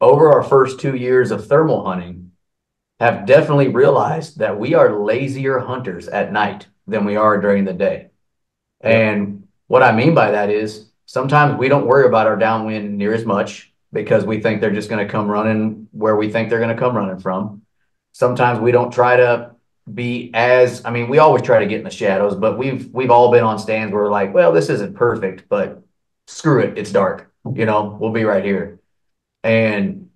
over our first 2 years of thermal hunting, have definitely realized that we are lazier hunters at night than we are during the day. Yeah. And what I mean by that is sometimes we don't worry about our downwind near as much because we think they're just going to come running where we think they're going to come running from. Sometimes we don't try to be as, I mean, we always try to get in the shadows, but we've all been on stands where we're like, well, this isn't perfect, but screw it, it's dark. We'll be right here. And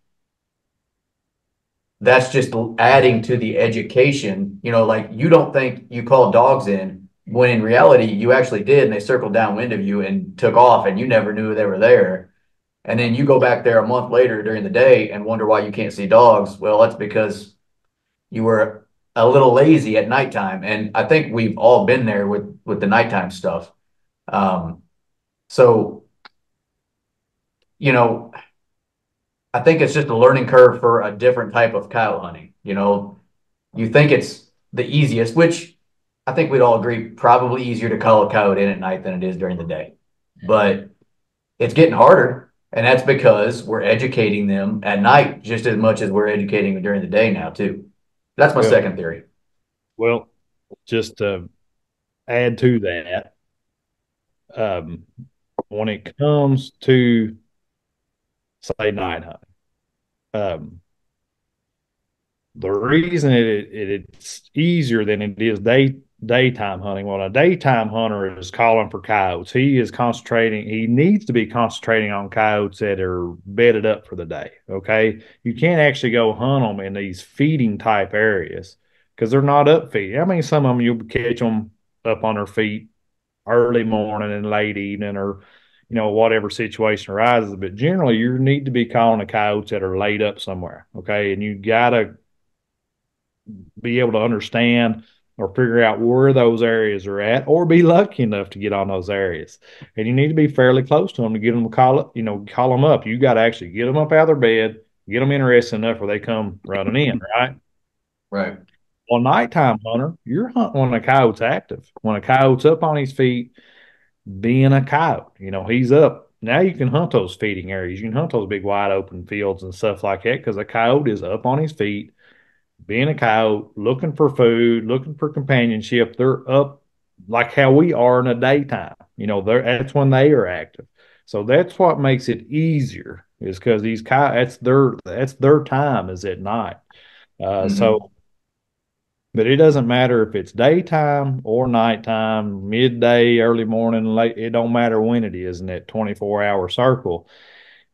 that's just adding to the education. Like you don't think you called dogs in when in reality you actually did, and they circled downwind of you and took off, and you never knew they were there. And then you go back there a month later during the day and wonder why you can't see dogs. Well, that's because you were a little lazy at nighttime. And I think we've all been there with the nighttime stuff. So, I think it's just a learning curve for a different type of coyote hunting. You think it's the easiest, which I think we'd all agree probably easier to call a coyote in at night than it is during the day. But it's getting harder. And that's because we're educating them at night just as much as we're educating them during the day now, too. That's my second theory. Well, just to add to that, when it comes to, say, night hunting, um, the reason it's easier than it is daytime hunting. Well, a daytime hunter is calling for coyotes. He is concentrating. He needs to be concentrating on coyotes that are bedded up for the day. Okay, you can't actually go hunt them in these feeding type areas because they're not up feeding. I mean, some of them you'll catch them up on their feet early morning and late evening, or whatever situation arises. But generally, you need to be calling the coyotes that are laid up somewhere. Okay, and you gotta be able to understand or figure out where those areas are at, or be lucky enough to get on those areas. And you need to be fairly close to them to get them to call them up. You got to actually get them up out of their bed, get them interested enough where they come running in, right? Right. Well, nighttime hunter, you're hunting when a coyote's active. When a coyote's up on his feet, being a coyote, he's up. Now you can hunt those feeding areas. You can hunt those big wide open fields and stuff like that because a coyote is up on his feet being a coyote, looking for food, looking for companionship. They're up like how we are in the daytime. That's when they are active. So that's what makes it easier, is because these coyotes, that's their time is at night. Mm-hmm. So, but it doesn't matter if it's daytime or nighttime, midday, early morning, late. It don't matter when it is in that 24-hour circle.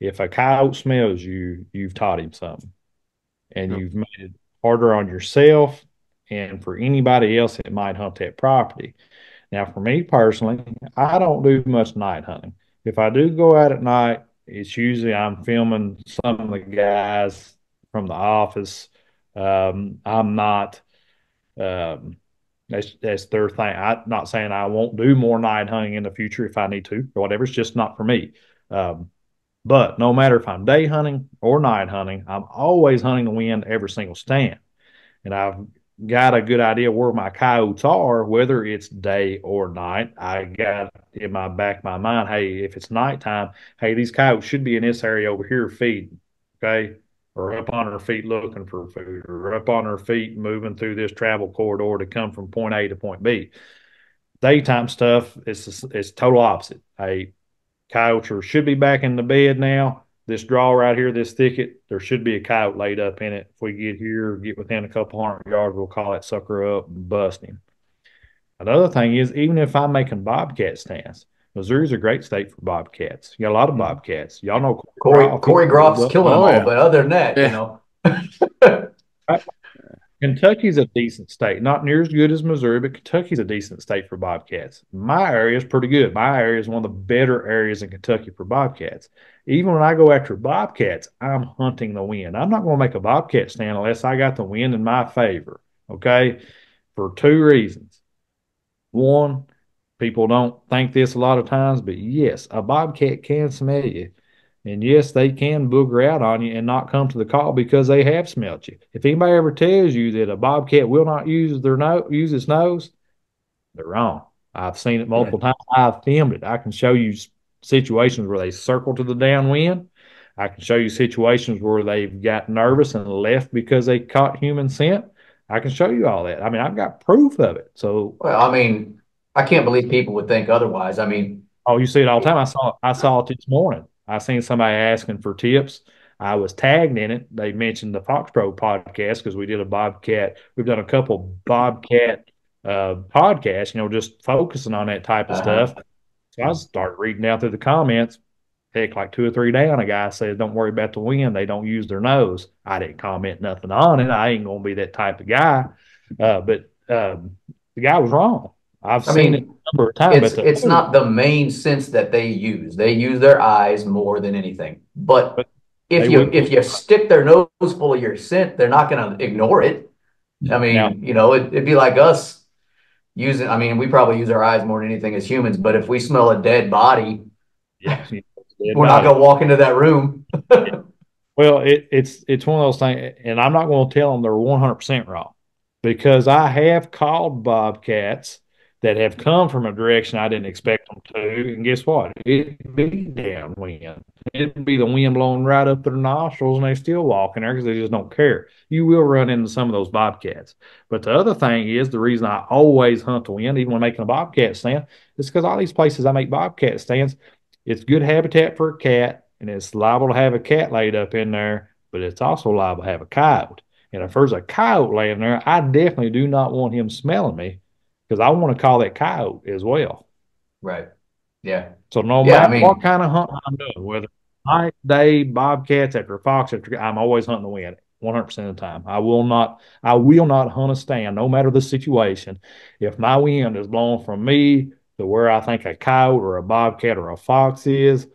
If a coyote smells you, you've taught him something, and Yep. you've made it harder on yourself and for anybody else that might hunt that property. Now, for me personally, I don't do much night hunting. If I do go out at night, it's usually I'm filming some of the guys from the office. I'm not. Um, that's their thing. I'm not saying I won't do more night hunting in the future if I need to or whatever. It's just not for me. Um, but no matter if I'm day hunting or night hunting, I'm always hunting to win every single stand. And I've got a good idea where my coyotes are, whether it's day or night. I got in my back of my mind, hey, if it's nighttime, hey, these coyotes should be in this area over here feeding, okay? Or up on their feet looking for food, or up on their feet moving through this travel corridor to come from point A to point B. Daytime stuff is total opposite. Hey, coyotes should be back in the bed now. This draw right here, this thicket, there should be a coyote laid up in it. If we get here, get within a couple hundred yards, we'll call that sucker up and bust him. Another thing is, even if I'm making bobcat stands, Missouri's a great state for bobcats. You got a lot of Mm-hmm. bobcats. Y'all know Corey Groff, Corey Groff's killing them Oh all, yeah. but other than that, Yeah. Kentucky's a decent state, not near as good as Missouri, but Kentucky's a decent state for bobcats. My area is pretty good. My area is one of the better areas in Kentucky for bobcats. Even when I go after bobcats, I'm hunting the wind. I'm not going to make a bobcat stand unless I got the wind in my favor. Okay, for two reasons. One, people don't think this a lot of times, but yes, a bobcat can smell you. And yes, they can booger out on you and not come to the call because they have smelt you. If anybody ever tells you that a bobcat will not use its nose, they're wrong. I've seen it Yeah. multiple times. I've filmed it. I can show you situations where they circle to the downwind. I can show you situations where they've got nervous and left because they caught human scent. I can show you all that. I mean, I've got proof of it. So, Well, I mean, I can't believe people would think otherwise. I mean, oh, you see it all the time. I saw it this morning. I seen somebody asking for tips. I was tagged in it. They mentioned the FoxPro podcast because we did a bobcat. We've done a couple bobcat podcasts, just focusing on that type of uh-huh. stuff. So I started reading out through the comments. Heck, like two or three down, a guy said, "Don't worry about the wind. They don't use their nose." I didn't comment nothing on it. I ain't gonna be that type of guy. But the guy was wrong. I've I seen it mean, a number of times. it's But it's not the main sense that they use. They use their eyes more than anything. But but if they you will if you stick their nose full of your scent, they're not going to ignore it. I now. mean, it'd be like us using. I mean, we probably use our eyes more than anything as humans. But if we smell a dead body, Yeah, dead we're not body. going to walk into that room. Well, it's one of those things, and I'm not going to tell them they're 100% wrong because I have called bobcats that have come from a direction I didn't expect them to, and guess what? It'd be downwind. It'd be the wind blowing right up their nostrils, and they still walk in there because they just don't care. You will run into some of those bobcats. But the other thing is the reason I always hunt the wind, even when making a bobcat stand, is because all these places I make bobcat stands, it's good habitat for a cat, and it's liable to have a cat laid up in there, but it's also liable to have a coyote. And if there's a coyote laying there, I definitely do not want him smelling me because I want to call that coyote as well. Right. Yeah. So no Yeah. I matter what mean, kind of hunt I'm doing, whether night, day, bobcats after fox after, I'm always hunting the wind 100% of the time. I will not hunt a stand, no matter the situation. If my wind is blowing from me to where I think a coyote or a bobcat or a fox is,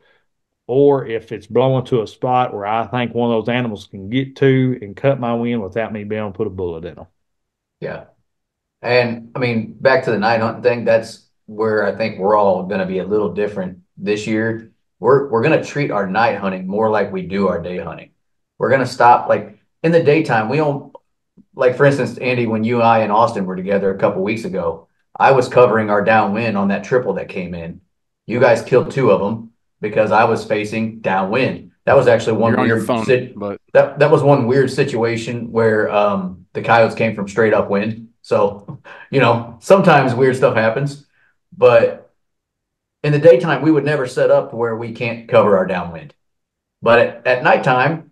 or if it's blowing to a spot where I think one of those animals can get to and cut my wind without me being able to put a bullet in them. yeah. And I mean, back to the night hunting thing, that's where I think we're all going to be a little different this year. We're going to treat our night hunting more like we do our day hunting. We're going to stop like in the daytime. We don't like, for instance, Andy, when you and I and Austin were together a couple weeks ago, I was covering our downwind on that triple that came in. You guys killed two of them because I was facing downwind. That was actually one You're on your weird phone, but that was one weird situation where the coyotes came from straight upwind. So, sometimes weird stuff happens, but in the daytime we would never set up to where we can't cover our downwind. But at nighttime,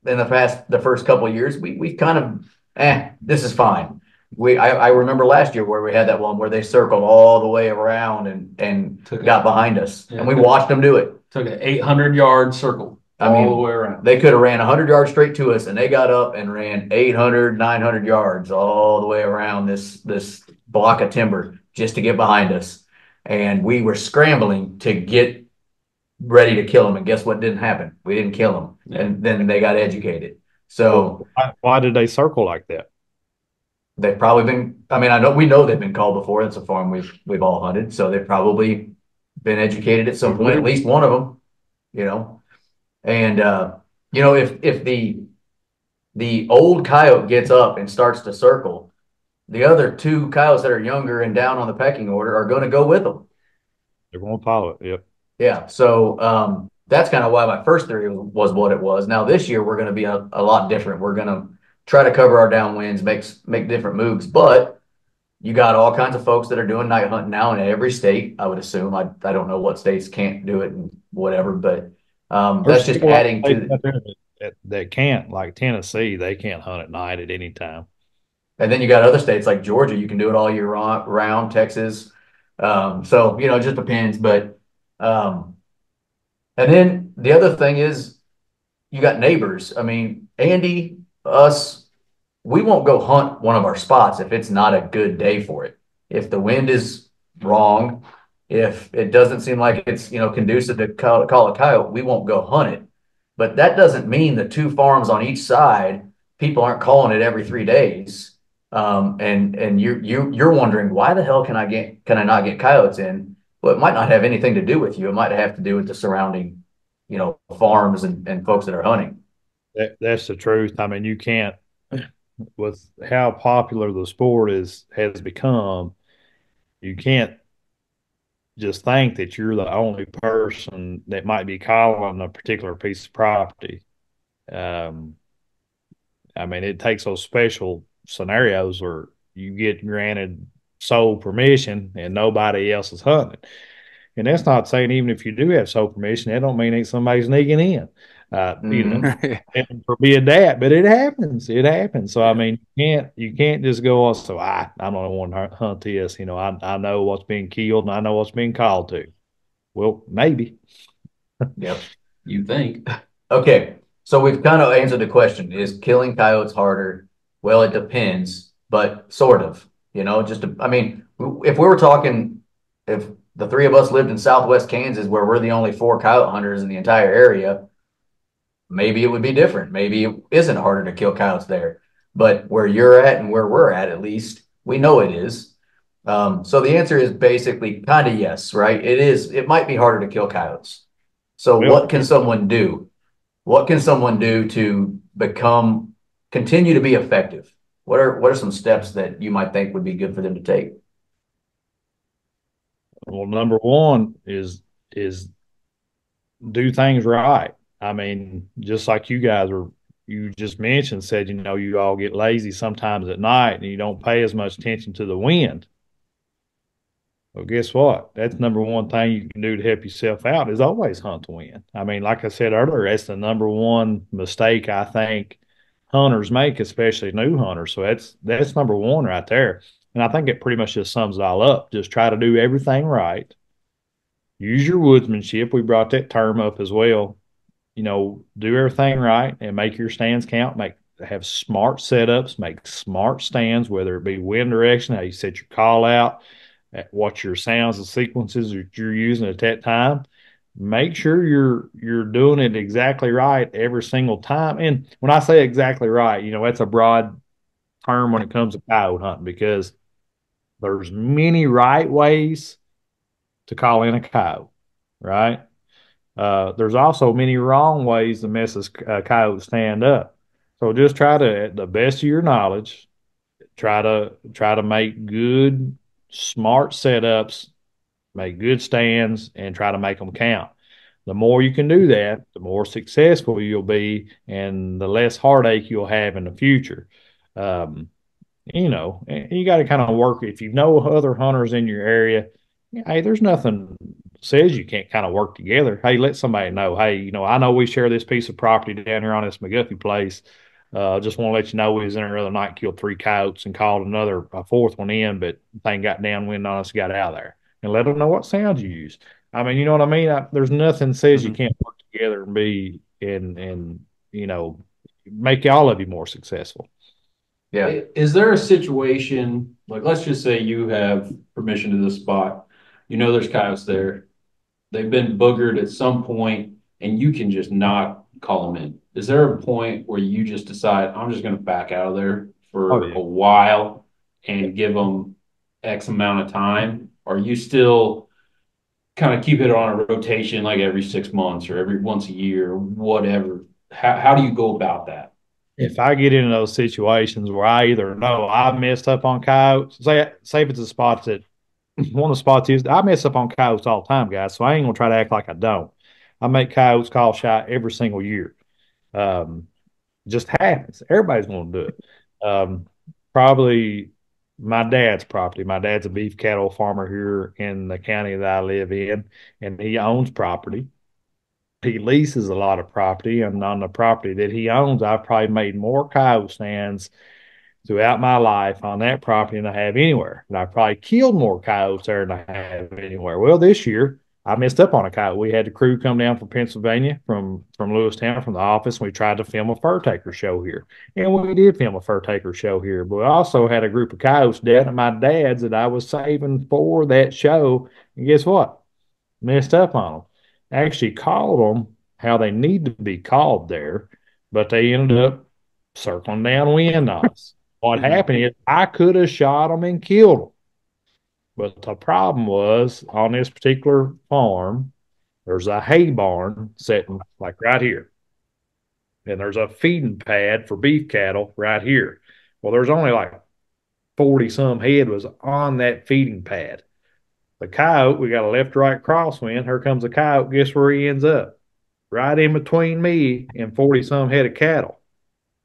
in the first couple of years, we kind of this is fine. I remember last year where we had that one where they circled all the way around and got behind us, and we watched them do it. Took an 800-yard circle all the way around. They could have ran 100 yards straight to us, and they got up and ran 800, 900 yards all the way around this block of timber just to get behind us. And we were scrambling to get ready to kill them. And guess what didn't happen? We didn't kill them. Yeah. And then they got educated. So why did they circle like that? They've probably been, we know they've been called before. It's a farm we've all hunted. So they've probably been educated at some point, at least one of them, And if the old coyote gets up and starts to circle, the other two coyotes that are younger and down on the pecking order are going to go with them. They're going to follow it. Yep. Yeah. So that's kind of why my first theory was what it was. Now this year we're going to be a lot different. We're going to try to cover our downwinds, make different moves, but you got all kinds of folks that are doing night hunting now in every state. I would assume. I don't know what states can't do it and whatever, but that's just adding to that can't, like Tennessee, they can't hunt at night at any time. And then you got other states like Georgia, you can do it all year round, Texas. So it just depends. But and then the other thing is you got neighbors. I mean, Andy, us, we won't go hunt one of our spots if it's not a good day for it. If the wind is wrong, if it doesn't seem like it's conducive to call a coyote, we won't go hunt it. But that doesn't mean the two farms on each side, people aren't calling it every 3 days. And you're wondering, why the hell can I not get coyotes in? Well, it might not have anything to do with you. It might have to do with the surrounding, farms and folks that are hunting. That's the truth. I mean, you can't, with how popular the sport has become, you can't just think that you're the only person that might be calling a particular piece of property. I mean, it takes those special scenarios where you get granted sole permission and nobody else is hunting. And that's not saying even if you do have sole permission, that don't mean that somebody's sneaking in. And forbid that, but it happens. It happens. So I mean, you can't just go also. I don't want to hunt this. I know what's being killed and I know what's being called to. Well, maybe. Yep. You think? Okay. So we've kind of answered the question: is killing coyotes harder? Well, it depends, but sort of. If we were talking, if the three of us lived in Southwest Kansas, where we're the only 4 coyote hunters in the entire area, maybe it would be different. Maybe it isn't harder to kill coyotes there. But where you're at and where we're at least, we know it is. So the answer is basically kind of yes, right? It is. It might be harder to kill coyotes. So what can someone do? What can someone do to continue to be effective? What are some steps that you might think would be good for them to take? Well, number one is do things right. I mean, just like you just mentioned, said, you all get lazy sometimes at night and you don't pay as much attention to the wind. Well, guess what? That's number one thing you can do to help yourself out is always hunt to win. I mean, like I said earlier, that's the number one mistake I think hunters make, especially new hunters. So that's number one right there. And I think it pretty much just sums it all up. Just try to do everything right. Use your woodsmanship. We brought that term up as well. Do everything right and make your stands count. Have smart setups, make smart stands, whether it be wind direction, how you set your call out, what your sounds and sequences that you're using at that time. Make sure you're doing it exactly right every single time. And when I say exactly right, that's a broad term when it comes to coyote hunting because there's many right ways to call in a coyote, right? There's also many wrong ways to mess a coyote stand up. So just try to, at the best of your knowledge, try to make good, smart setups, make good stands, and try to make them count. The more you can do that, the more successful you'll be, and the less heartache you'll have in the future. Um, and you got to kind of work. If you know other hunters in your area, hey, there's nothing says you can't kind of work together. Hey, let somebody know. Hey, I know we share this piece of property down here on this McGuffey place. Just want to let you know we was in there the other night, killed 3 coyotes, and called a fourth one in, but the thing got downwind on us, got out of there. And let them know what sounds you use. I mean, you know what I mean? There's nothing says you Mhm. can't work together and be and you know make all of you more successful. Yeah. Is there a situation, like let's just say you have permission to this spot, there's coyotes there, they've been boogered at some point, and you can just not call them in. Is there a point where you just decide, I'm just going to back out of there Oh for yeah. a while and give them X amount of time? Or you still kind of keep it on a rotation like every 6 months or every once a year, or whatever? How do you go about that? If I get into those situations where I either know I messed up on coyotes, say if it's a spot that one of the spots is I mess up on coyotes all the time, guys. So I ain't gonna try to act like I don't. I make coyotes call shot every single year. Um, just happens. Everybody's gonna do it. Probably my dad's property. My dad's a beef cattle farmer here in the county that I live in, and he owns property. He leases a lot of property, and on the property that he owns, I've probably made more coyote stands throughout my life on that property than I have anywhere. And I probably killed more coyotes there than I have anywhere. Well, this year I messed up on a coyote. We had the crew come down from Pennsylvania, from Lewistown, from the office. And we tried to film a fur taker show here, and we did film a fur taker show here. But we also had a group of coyotes down at my dad's that I was saving for that show. And guess what? Messed up on them. Actually called them how they need to be called there, but they ended up circling downwind on us. What happened is I could have shot them and killed them. But the problem was on this particular farm, there's a hay barn sitting like right here. And there's a feeding pad for beef cattle right here. Well, there's only like 40 some head was on that feeding pad. The coyote, we got a left right crosswind. Here comes the coyote. Guess where he ends up? Right in between me and 40 some head of cattle.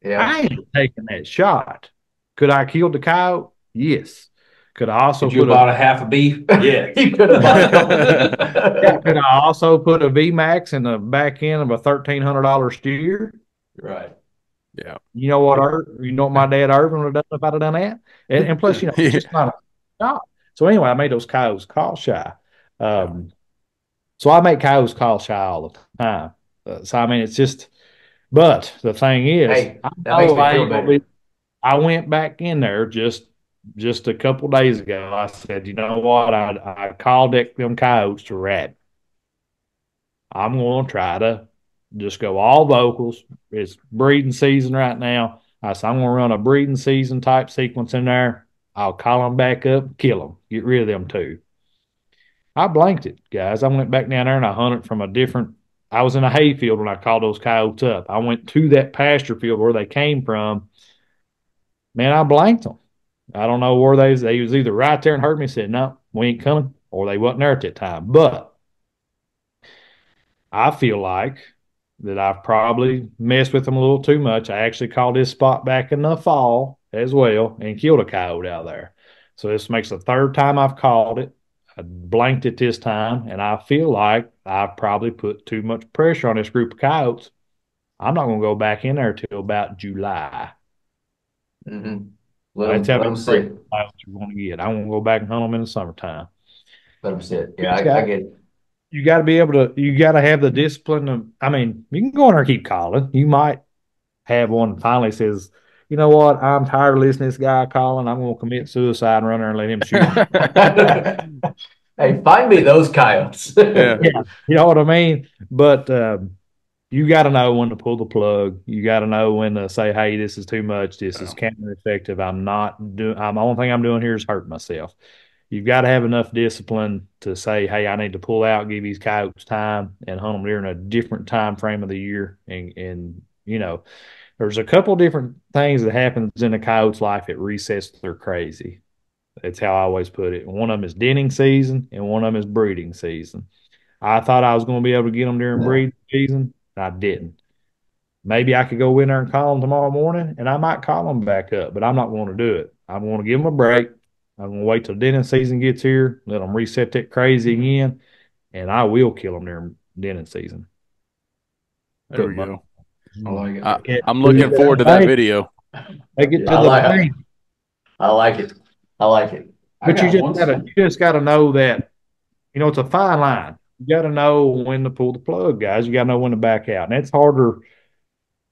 Yeah. I ain't taking that shot. Could I kill the coyote? Yes. Could I also Could you put have a bought a half a beef? Yeah. You could have bought a couple. yeah, could I also put a VMAX in the back end of a $1,300 steer? Right. Yeah. You know what my dad Irvin would have done if I'd have done that? And plus, it's Yeah. just not a shot. So anyway, I made those coyotes call shy. Yeah. So I make coyotes call shy all the time. So I mean, it's just. But the thing is, Hey, I that makes know me I feel ain't gonna be. better. I went back in there just a couple days ago. I said, you know what? I called them coyotes to rat. I'm going to try to just go all vocals. It's breeding season right now. I said, I'm going to run a breeding season type sequence in there. I'll call them back up, kill them, get rid of them too. I blanked it, guys. I went back down there and I hunted from a different. I was in a hayfield when I called those coyotes up. I went to that pasture field where they came from. Man, I blanked them. I don't know where they was either right there and heard me said, no, we ain't coming, or they wasn't there at that time. But I feel like that I've probably messed with them a little too much. I actually called this spot back in the fall as well and killed a coyote out there. So this makes the third time I've called it. I blanked it this time, and I feel like I probably put too much pressure on this group of coyotes. I'm not going to go back in there till about July. Mm-hmm. That's how Let many them pressure sit. coyotes you're going to get. I won't go back and hunt them in the summertime. Let them sit. You Yeah, just I got get it. you got to be able to. You got to have the discipline. I mean, you can go in there and keep calling. You might have one that finally says, "You know what? I'm tired of listening to this guy calling. I'm going to commit suicide and run there and let him shoot me." Hey, find me those coyotes. Yeah. Yeah, you know what I mean. But you got to know when to pull the plug. You got to know when to say, "Hey, this is too much. This is counter effective. I'm not doing. I'm the only thing I'm doing here is hurting myself." You've got to have enough discipline to say, "Hey, I need to pull out, give these coyotes time, and hunt them during a different time frame of the year." And there's a couple different things that happens in a coyote's life that resets their crazy. That's how I always put it. One of them is denning season, and one of them is breeding season. I thought I was going to be able to get them during breeding season. I didn't. Maybe I could go in there and call them tomorrow morning, and I might call them back up, but I'm not going to do it. I'm going to give them a break. I'm going to wait till denning season gets here, let them reset that crazy again, and I will kill them during denning season. There we go. I like it. I'm looking forward to that video. Take it Yeah, to the bank. I like it. I like it. But you just gotta know that it's a fine line. You gotta know when to pull the plug, guys. You gotta know when to back out, and that's harder.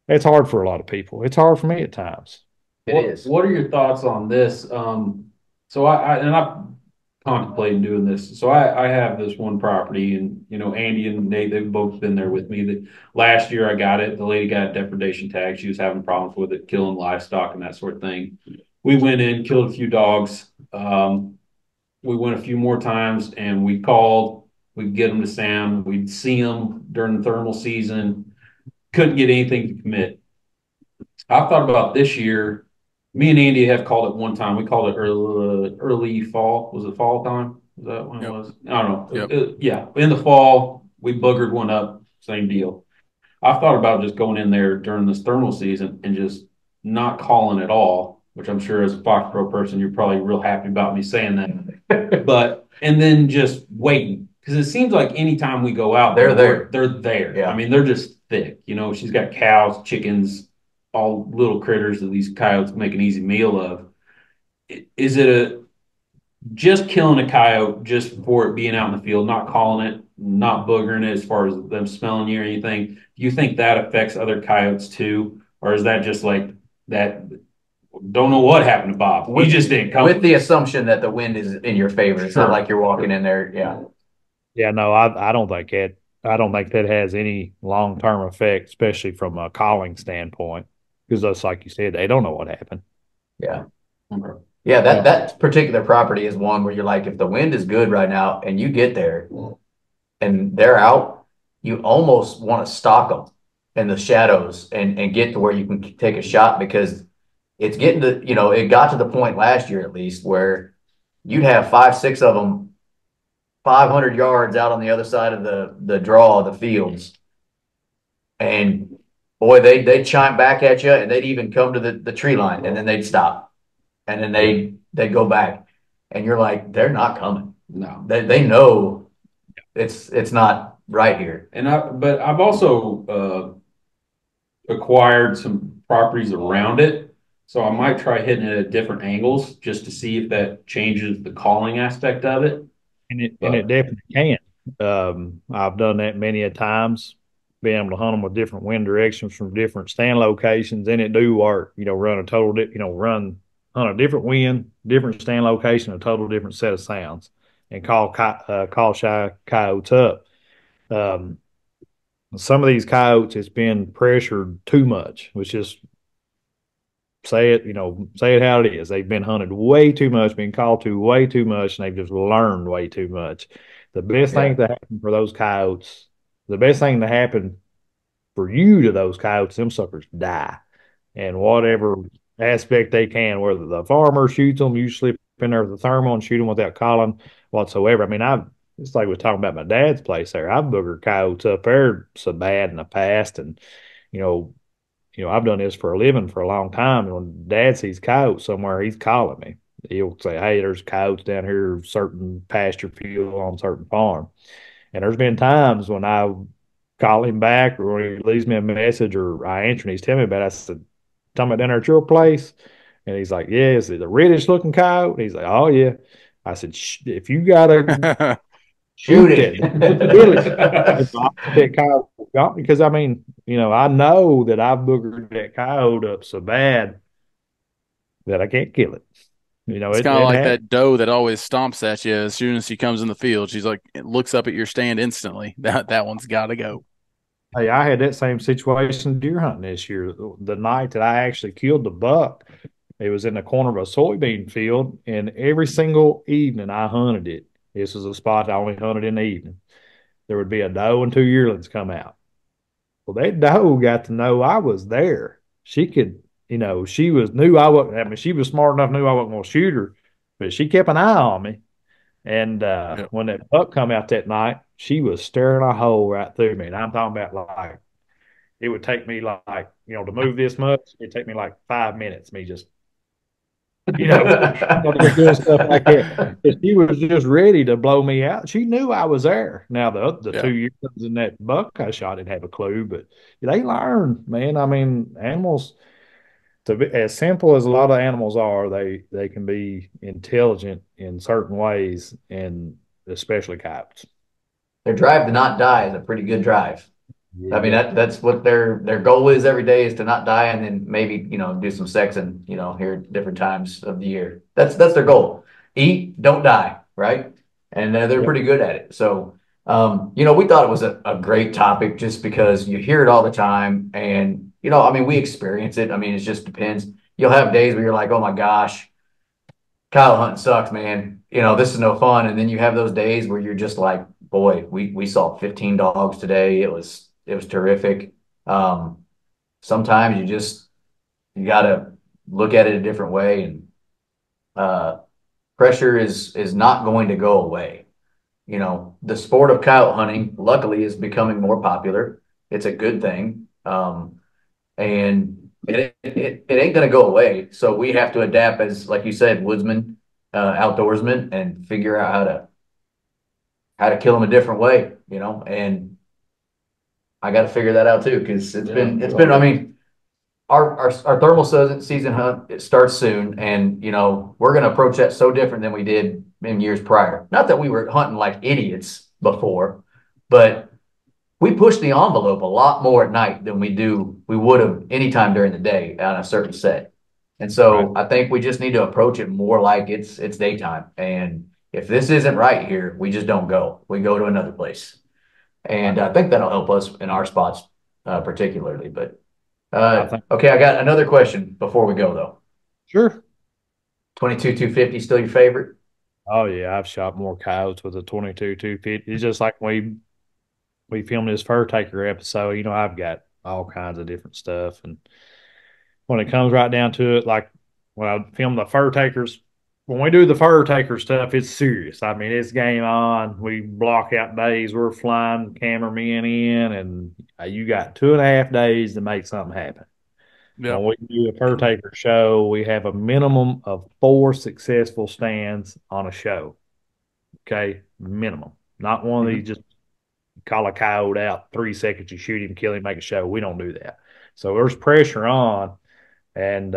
That's hard for a lot of people. It's hard for me at times. It is. What are your thoughts on this? So I'm contemplating doing this. So I have this one property, and Andy and Nate, they've both been there with me. Last year I got it. The lady got a depredation tag. She was having problems with it, killing livestock and that sort of thing. We went in, killed a few dogs. We went a few more times, and we called. We'd get them to Sam. We'd see them during the thermal season. Couldn't get anything to commit. I thought about this year. Me and Andy have called it one time. We called it early fall. Was it fall time? Is that when it Yep. was? I don't know. Yep. Yeah, in the fall, we buggered one up. Same deal. I thought about just going in there during this thermal season and just not calling at all, which I'm sure as a FoxPro person, you're probably real happy about me saying that. But and then just waiting, because it seems like anytime we go out, They're there. They're there. Yeah. I mean, they're just thick. She's got cows, chickens, all little critters that these coyotes make an easy meal of. Is it just killing a coyote just for it being out in the field, not calling it, not boogering it as far as them smelling you or anything? Do you think that affects other coyotes too? Or is that just like that? Don't know what happened to Bob. He just didn't come. With the assumption that the wind is in your favor. It's not like you're walking in there. Yeah. Yeah, no, I don't think that. I don't think that has any long term effect, especially from a calling standpoint, because just like you said, they don't know what happened. Yeah. Okay. Yeah, that particular property is one where you're like, if the wind is good right now and you get there and they're out, you almost want to stalk them in the shadows and get to where you can take a shot, because it's getting to, it got to the point last year at least where you'd have 5, 6 of them 500 yards out on the other side of the draw of the fields. And boy, they'd chime back at you, and they'd even come to the tree line, and then they'd stop. And then they go back, and you're like, they're not coming. No, They know it's not right here. but I've also acquired some properties around it, so I might try hitting it at different angles just to see if that changes the calling aspect of it. And it definitely can. I've done that many a times, being able to hunt them with different wind directions from different stand locations, and it do work. Hunt a different wind, different stand location, a total different set of sounds, and call shy coyotes up. Um, some of these coyotes, it's been pressured too much, which is say it how it is. They've been hunted way too much, been called to way too much, and they've just learned way too much. The best thing to happen for those coyotes, the best thing to happen for you to those coyotes, them suckers die. And whatever aspect they can, whether the farmer shoots them, you slip in there with the thermal and shoot them without calling whatsoever. I mean, it's like we were talking about my dad's place there. I've boogered coyotes up there so bad in the past, and you know, I've done this for a living for a long time. And when Dad sees coyotes somewhere, he's calling me. He'll say, "Hey, there's coyotes down here, certain pasture field on certain farm." And there's been times when I call him back or he leaves me a message or I answer and he's telling me about it. I said, "Talking about down there at your place?" And he's like, "Yeah, it's a reddish looking coyote." And he's like, "Oh, yeah." I said, "If you got to Shoot shoot that, kill it." If it. I want that coyote gone, because I mean, I know that I've boogered that coyote up so bad that I can't kill it. It's kind of It like happens. that doe that always stomps at you as soon as she comes in the field. She's like, it looks up at your stand instantly. That one's got to go. Hey, I had that same situation deer hunting this year. The night that I actually killed the buck, it was in the corner of a soybean field, and every single evening I hunted it. This was a spot I only hunted in the evening. There would be a doe and two yearlings come out. Well, that doe got to know I was there. She could, she was knew I wasn't. I mean, she was smart enough, knew I wasn't going to shoot her, but she kept an eye on me. And Yep. when that buck come out that night, she was staring a hole right through me. And I'm talking about like it would take me like to move this much. It'd take me like 5 minutes. Me just just doing stuff like that. But she was just ready to blow me out. She knew I was there. Now the Yeah. 2 years in that buck I shot didn't have a clue, but they learn, man. I mean, animals. To be, as simple as a lot of animals are, they can be intelligent in certain ways, and especially coyotes. Their drive to not die is a pretty good drive. I mean, Yeah, that's what their goal is every day, is to not die, and then maybe do some sexing, here at different times of the year. That's their goal. Eat, don't die, right? And they're yep. pretty good at it. So, we thought it was a great topic just because you hear it all the time, and I mean, we experience it. I mean, it just depends. You'll have days where you're like, oh my gosh, Kyle hunting sucks, man. This is no fun. And then you have those days where you're just like, boy, we saw 15 dogs today. It was terrific. Um, Sometimes you gotta look at it a different way, and uh, pressure is not going to go away. The sport of coyote hunting, luckily, is becoming more popular. It's a good thing. And it ain't going to go away. So we have to adapt as, like you said, woodsmen, outdoorsmen, and figure out how to kill them a different way. And I got to figure that out too, because it's been. I mean, our thermal season hunt, it starts soon, and we're going to approach that so different than we did in years prior. Not that we were hunting like idiots before, but we push the envelope a lot more at night than we would have any time during the day on a certain set. And Right. so I think we just need to approach it more like it's daytime. And if this isn't right here, we just don't go. We go to another place. And Right. I think that'll help us in our spots particularly. But I think okay, I got another question before we go though. sure. 22 250 still your favorite? Oh yeah, I've shot more coyotes with a 22 250. It's just like we filmed this fur taker episode. I've got all kinds of different stuff, and when it comes right down to it, like when I film the fur takers, when we do the fur taker stuff, it's serious. I mean, it's game on. We block out days. We're flying cameramen in, and you got 2.5 days to make something happen. Yep. When we do a fur taker show, we have a minimum of 4 successful stands on a show. Okay, minimum. Not one of these Mhm. just call a coyote out 3 seconds, you shoot him, kill him, make a show. We don't do that. So there's pressure on, and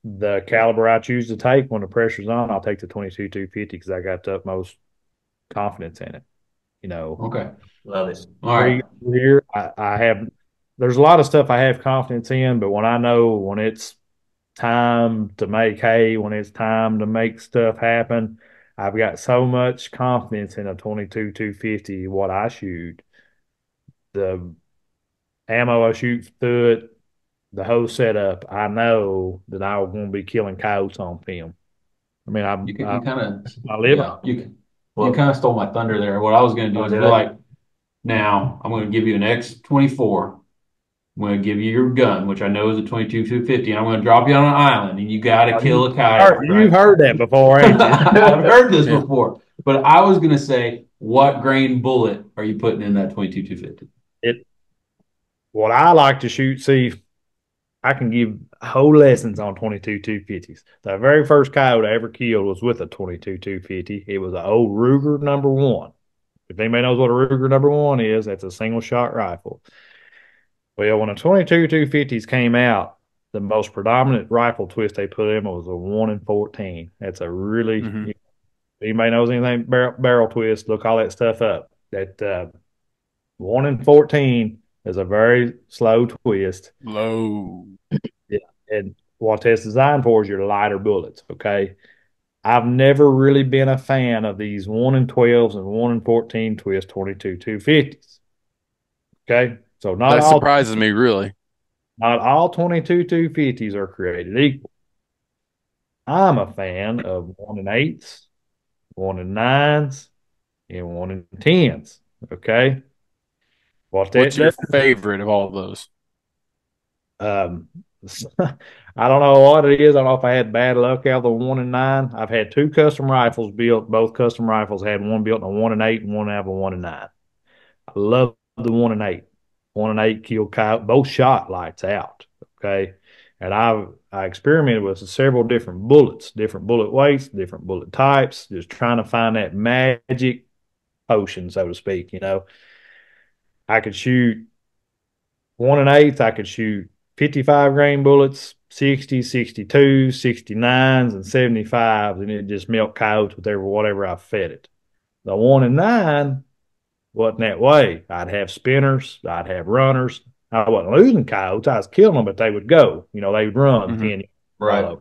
the caliber I choose to take when the pressure's on, I'll take the 22 250 because I got the utmost confidence in it. You know, Okay. Love it. All right. three here, I have. There's a lot of stuff I have confidence in, but when I know when it's time to make hay, when it's time to make stuff happen, I've got so much confidence in a 22 250 what I shoot, the ammo I shoot through it, the whole setup. I know that I'm going to be killing coyotes on film. I mean, You kind of, I live yeah, on. you Well, kind of stole my thunder there. What I was going to do oh, is did be I? like, now I'm going to give you an X24. I'm going to give you your gun, which I know is a 22 250, and I'm going to drop you on an island, and you got to Oh, kill a coyote, you've right? heard that before, ain't you? I've heard this Yeah. before, but I was going to say, what grain bullet are you putting in that 22 250? It what I like to shoot. See, I can give whole lessons on 22 250s. The very first coyote I ever killed was with a 22 250. It was an old Ruger #1. If anybody knows what a Ruger #1 is, that's a single shot rifle. Well, when the 22 250s came out, the most predominant rifle twist they put in was a 1 in 14. That's a really, Mm-hmm. anybody knows anything barrel twist, look all that stuff up. That 1 in 14 is a very slow twist. Low. Yeah. And what that's designed for is your lighter bullets. Okay. I've never really been a fan of these 1 in 12s and 1 in 14 twist 22 250s. Okay. So That surprises me, really. not all 22 250s are created equal. I'm a fan of 1 in 8s, 1 in 9s, and 1 in 10s. Okay. What that What's your does, favorite of all of those? um, I don't know what it is. I don't know if I had bad luck out of the 1 in 9. I've had two custom rifles built. Both custom rifles had one built in a 1 in 8 and one out of a 1 in 9. I love the 1 in 8. 1 in 8 killed coyote. Both shot lights out. Okay. And I experimented with several different bullets, different bullet weights, different bullet types, just trying to find that magic potion, so to speak. I could shoot 1 in 8. I could shoot 55 grain bullets, 60, 62, 69s, and 75s, and it just milk coyotes with whatever I fed it. The 1 in 9 wasn't that way. I'd have spinners, I'd have runners. I wasn't losing coyotes, I was killing them, but they would go. They would run Mm-hmm. 10 Right.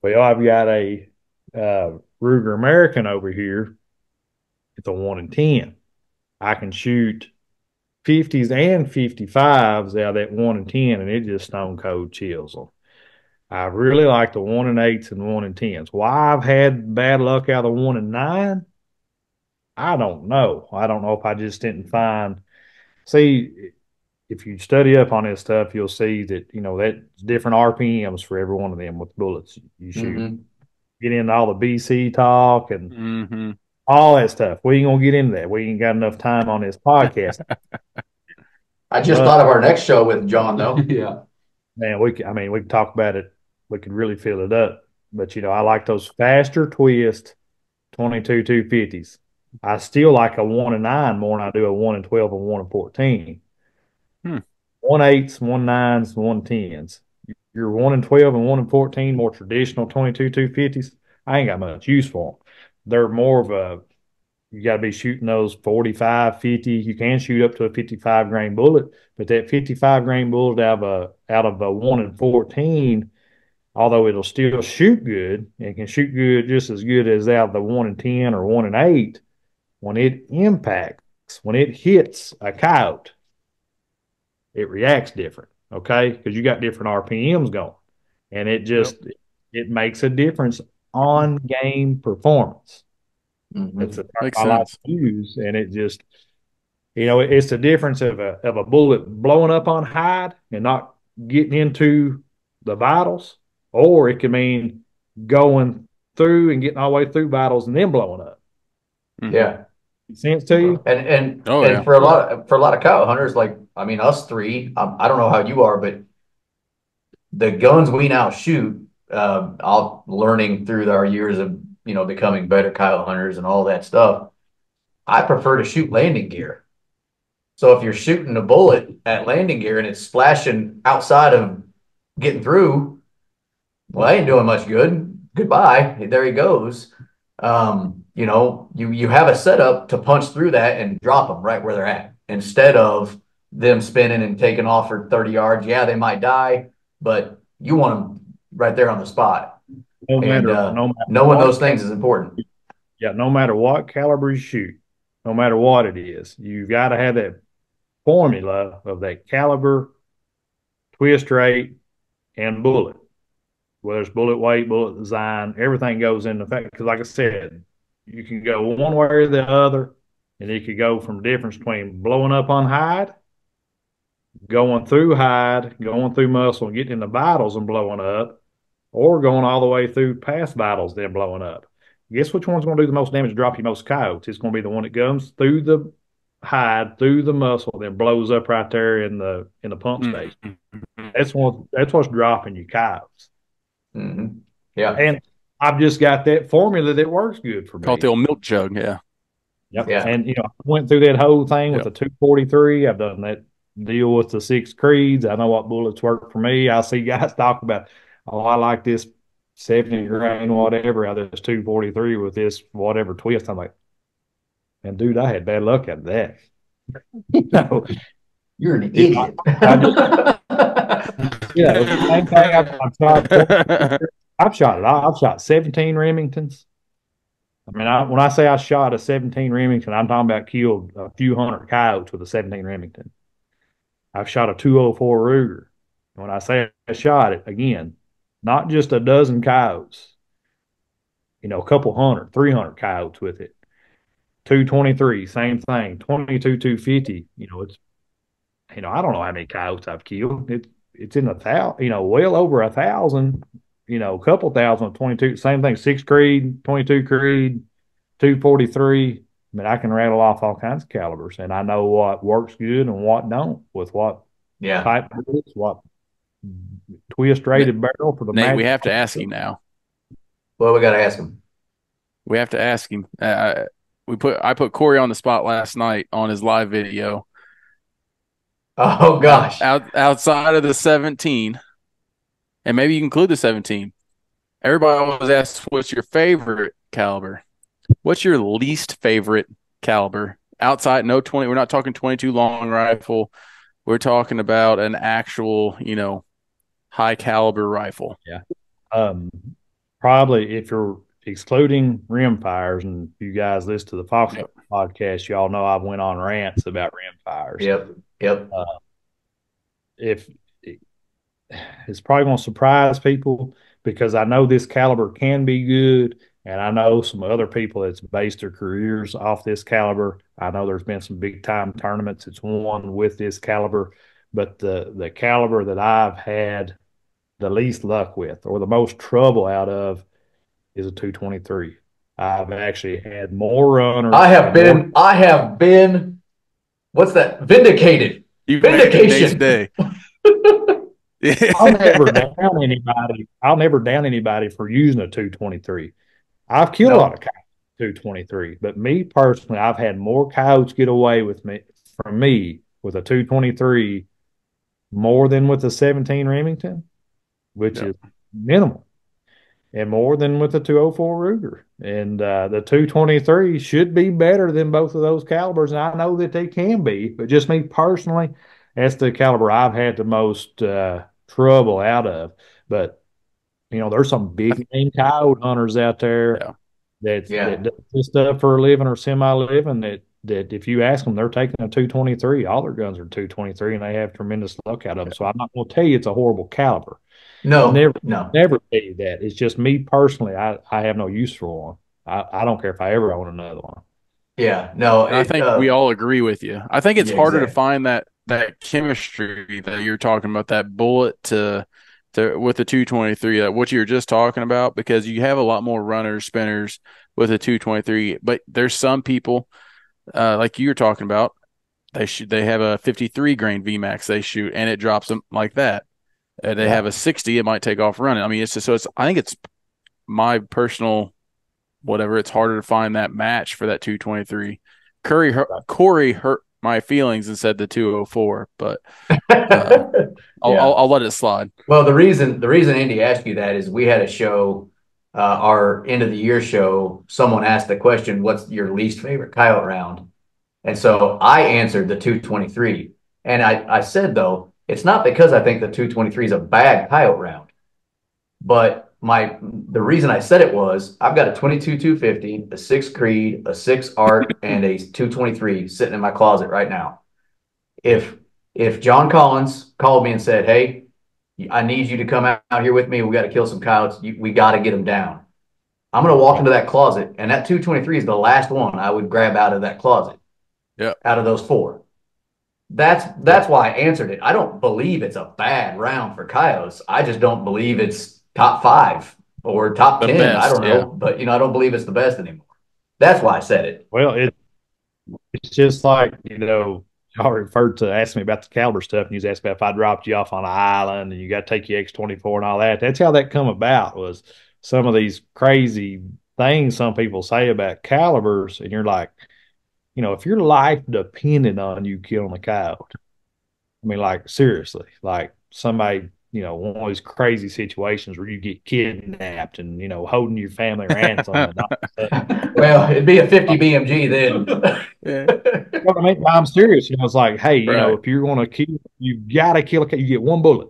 Well, I've got a Ruger American over here. It's a 1 in 10. I can shoot 50s and 55s out of that 1 in 10, and it just stone cold chills them. I really like the 1 in 8s and 1 in 10s. Why I've had bad luck out of the 1 in 9, I don't know. I don't know if I just didn't find. See, if you study up on this stuff, you'll see that, that's different RPMs for every one of them with bullets you shoot. Mm-hmm. Get into all the BC talk and Mm-hmm. all that stuff. We ain't gonna get into that. We ain't got enough time on this podcast. I just But thought of our next show with John, though. Yeah. man, we could talk about it. We could really fill it up. But I like those faster twist 22 250s. I still like a 1 in 9 more than I do a 1 in 12 and 1 in 14. Hmm. 1 8s, 1 9s, 1 10s. Your 1 in 12 and 1 in 14, more traditional 22 250s, I ain't got much use for them. They're more of you got to be shooting those 45, 50. You can shoot up to a 55 grain bullet, but that 55 grain bullet out of a 1 in 14, although it'll still shoot good and can shoot good just as good as out of the 1 in 10 or 1 in 8, when it impacts, when it hits a coyote, it reacts different, okay? Because you got different RPMs going, and it makes a difference on game performance. Mm-hmm. It's a term Makes I like sense. to use, and it just it's the difference of a bullet blowing up on hide and not getting into the vitals, or it can mean going through and getting all the way through vitals and then blowing up. Mm-hmm. Yeah. Make sense to you? And Oh, and yeah. for a lot of coyote hunters, like us three, I don't know how you are, but the guns we now shoot, all learning through our years of becoming better coyote hunters and all that stuff, I prefer to shoot landing gear. So if you're shooting a bullet at landing gear and it's splashing outside of getting through, well, I ain't doing much good. Goodbye. There he goes. You have a setup to punch through that and drop them right where they're at instead of them spinning and taking off for 30 yards. Yeah, they might die, but you want them right there on the spot. No And matter no matter knowing what those things is important. no matter what caliber you shoot, no matter what it is, you got to have that formula of that caliber, twist rate, and bullet. Whether it's bullet weight, bullet design, everything goes into effect. Because, like I said, you can go one way or the other, and it could go from difference between blowing up on hide, going through muscle, and getting in the vitals and blowing up, or going all the way through past vitals, then blowing up. Guess which one's going to do the most damage, drop you most coyotes? It's going to be the one that comes through the hide, through the muscle, then blows up right there in the pump station. Mm-hmm. That's what's dropping you coyotes. Mm-hmm. Yeah. And I've just got that formula that works good for Call it me. the old milk jug. Yeah. Yep. Yeah. And I went through that whole thing with Yep. the 243. I've done that deal with the 6 creeds. I know what bullets work for me. I see guys talk about, oh, I like this 70 grain, whatever, out of this 243 with this whatever twist. I'm like, and dude, I had bad luck at that. know, You're an you know, idiot. I just, the same thing. I've shot. I've shot it. I've shot 17 Remingtons. I mean, when I say I shot a 17 Remington, I'm talking about killed a few hundred coyotes with a 17 Remington. I've shot a 204 Ruger. When I say I shot it, again, not just a dozen coyotes, a couple hundred, 300 coyotes with it. 223, same thing. 22, 250, it's, I don't know how many coyotes I've killed. It's in 1,000, well over 1,000, a couple thousand, 22, same thing. 6 Creed, 22 Creed, 243. I mean, I can rattle off all kinds of calibers, and I know what works good and what don't with what type bullets, what twist rated barrel for the Nate, mag. we have to ask him now. Well, we got to ask him. We have to ask him. I put Corey on the spot last night on his live video. Oh gosh. Outside of the 17, and maybe you can include the 17. Everybody always asks, "What's your favorite caliber? What's your least favorite caliber?" Outside, no 20. We're not talking 22 long rifle. We're talking about an actual, high caliber rifle. Yeah. Probably if you're excluding rim fires, and you guys listen to the Fox podcast, y'all know I've went on rants about rim fires. Yep. If it's probably going to surprise people because I know this caliber can be good, and I know some other people that's based their careers off this caliber. I know there's been some big time tournaments it's won with this caliber, but the caliber that I've had the least luck with or the most trouble out of is a 223. I've actually had more runners. I have been, what's that? Vindicated. Vindication. Day. I'll never down anybody. I'll never down anybody for using a 223. I've killed a lot of coyotes 223, but me personally, I've had more coyotes get away with me from me with a 223 more than with a 17 Remington, which is minimal, and more than with the 204 Ruger. And the 223 should be better than both of those calibers. And I know that they can be, but just me personally, that's the caliber I've had the most trouble out of. But, there's some big name coyote hunters out there that do this stuff for a living or semi-living that if you ask them, they're taking a 223. All their guns are 223, and they have tremendous luck out of them. So I'm not going to tell you it's a horrible caliber. No. Never tell you that. It's just me personally. I have no use for one. I don't care if I ever own another one. Yeah, no. I think we all agree with you. I think it's harder to find that chemistry that you're talking about, that bullet to with the 223, what you were just talking about, because you have a lot more runners, spinners with a 223. But there's some people, like you were talking about, they have a 53 grain VMAX they shoot, and it drops them like that. They have a 60, it might take off running. I mean, it's just, I think it's my personal whatever. It's harder to find that match for that 223. Corey hurt my feelings and said the 204, but I'll let it slide. Well, the reason Andy asked you that is we had a show, our end of the year show. Someone asked the question, "What's your least favorite coyote round?" And so I answered the 223, and I said though, it's not because I think the 223 is a bad coyote round, but the reason I said it was I've got a 22 250, a 6 Creed, a 6 Art, and a 223 sitting in my closet right now. If Jon Collins called me and said, "Hey, I need you to come out here with me. We got to kill some coyotes. We got to get them down." I'm going to walk into that closet, and that 223 is the last one I would grab out of that closet. Yeah. Out of those 4. That's why I answered it. I don't believe it's a bad round for coyotes. I just don't believe it's top 5 or top 10. Best, I don't know, but I don't believe it's the best anymore. That's why I said it. Well, it's just like y'all referred to asking me about the caliber stuff, and you was asking about if I dropped you off on an island and you got to take your X-24 and all that. That's how that come about, was some of these crazy things some people say about calibers, and you're like, if your life depended on you killing a coyote, I mean, like seriously, like somebody, one of these crazy situations where you get kidnapped and holding your family ransom and all that stuff. Well, it'd be a 50 BMG then. Yeah. Well, I mean, I'm serious. It's like, hey, Right. if you're going to kill, you've got to kill you get one bullet.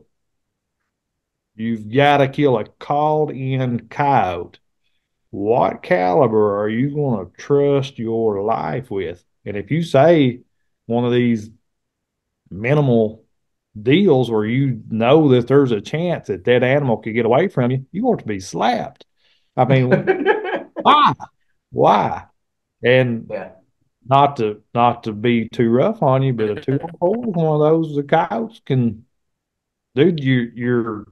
You've got to kill a called in coyote. What caliber are you going to trust your life with? And if you say one of these minimal deals where that there's a chance that that animal could get away from you, you want to be slapped. I mean, why? Why? And Yeah. not to be too rough on you, but a 204 is one of those the coyotes can, dude. You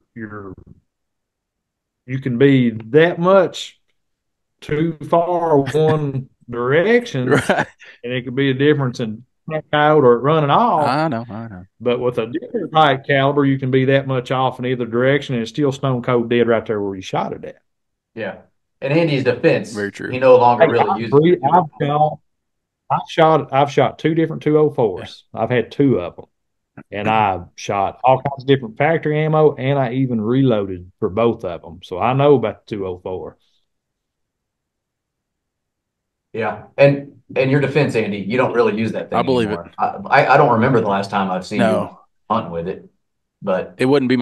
can be that much too far one direction, Right. and it could be a difference in coyote or running off. I know. I know. But with a different type caliber, you can be that much off in either direction, and it's still stone cold dead right there where you shot it at. Yeah. In Andy's defense, Very true. he no longer Hey, really uses it. I've shot two different 204s. I've had two of them, and I shot all kinds of different factory ammo, and I even reloaded for both of them. So I know about the 204. Yeah. And in your defense, Andy, you don't really use that I thing believe it. anymore. I don't remember the last time I've seen you No, hunting with it, but it wouldn't be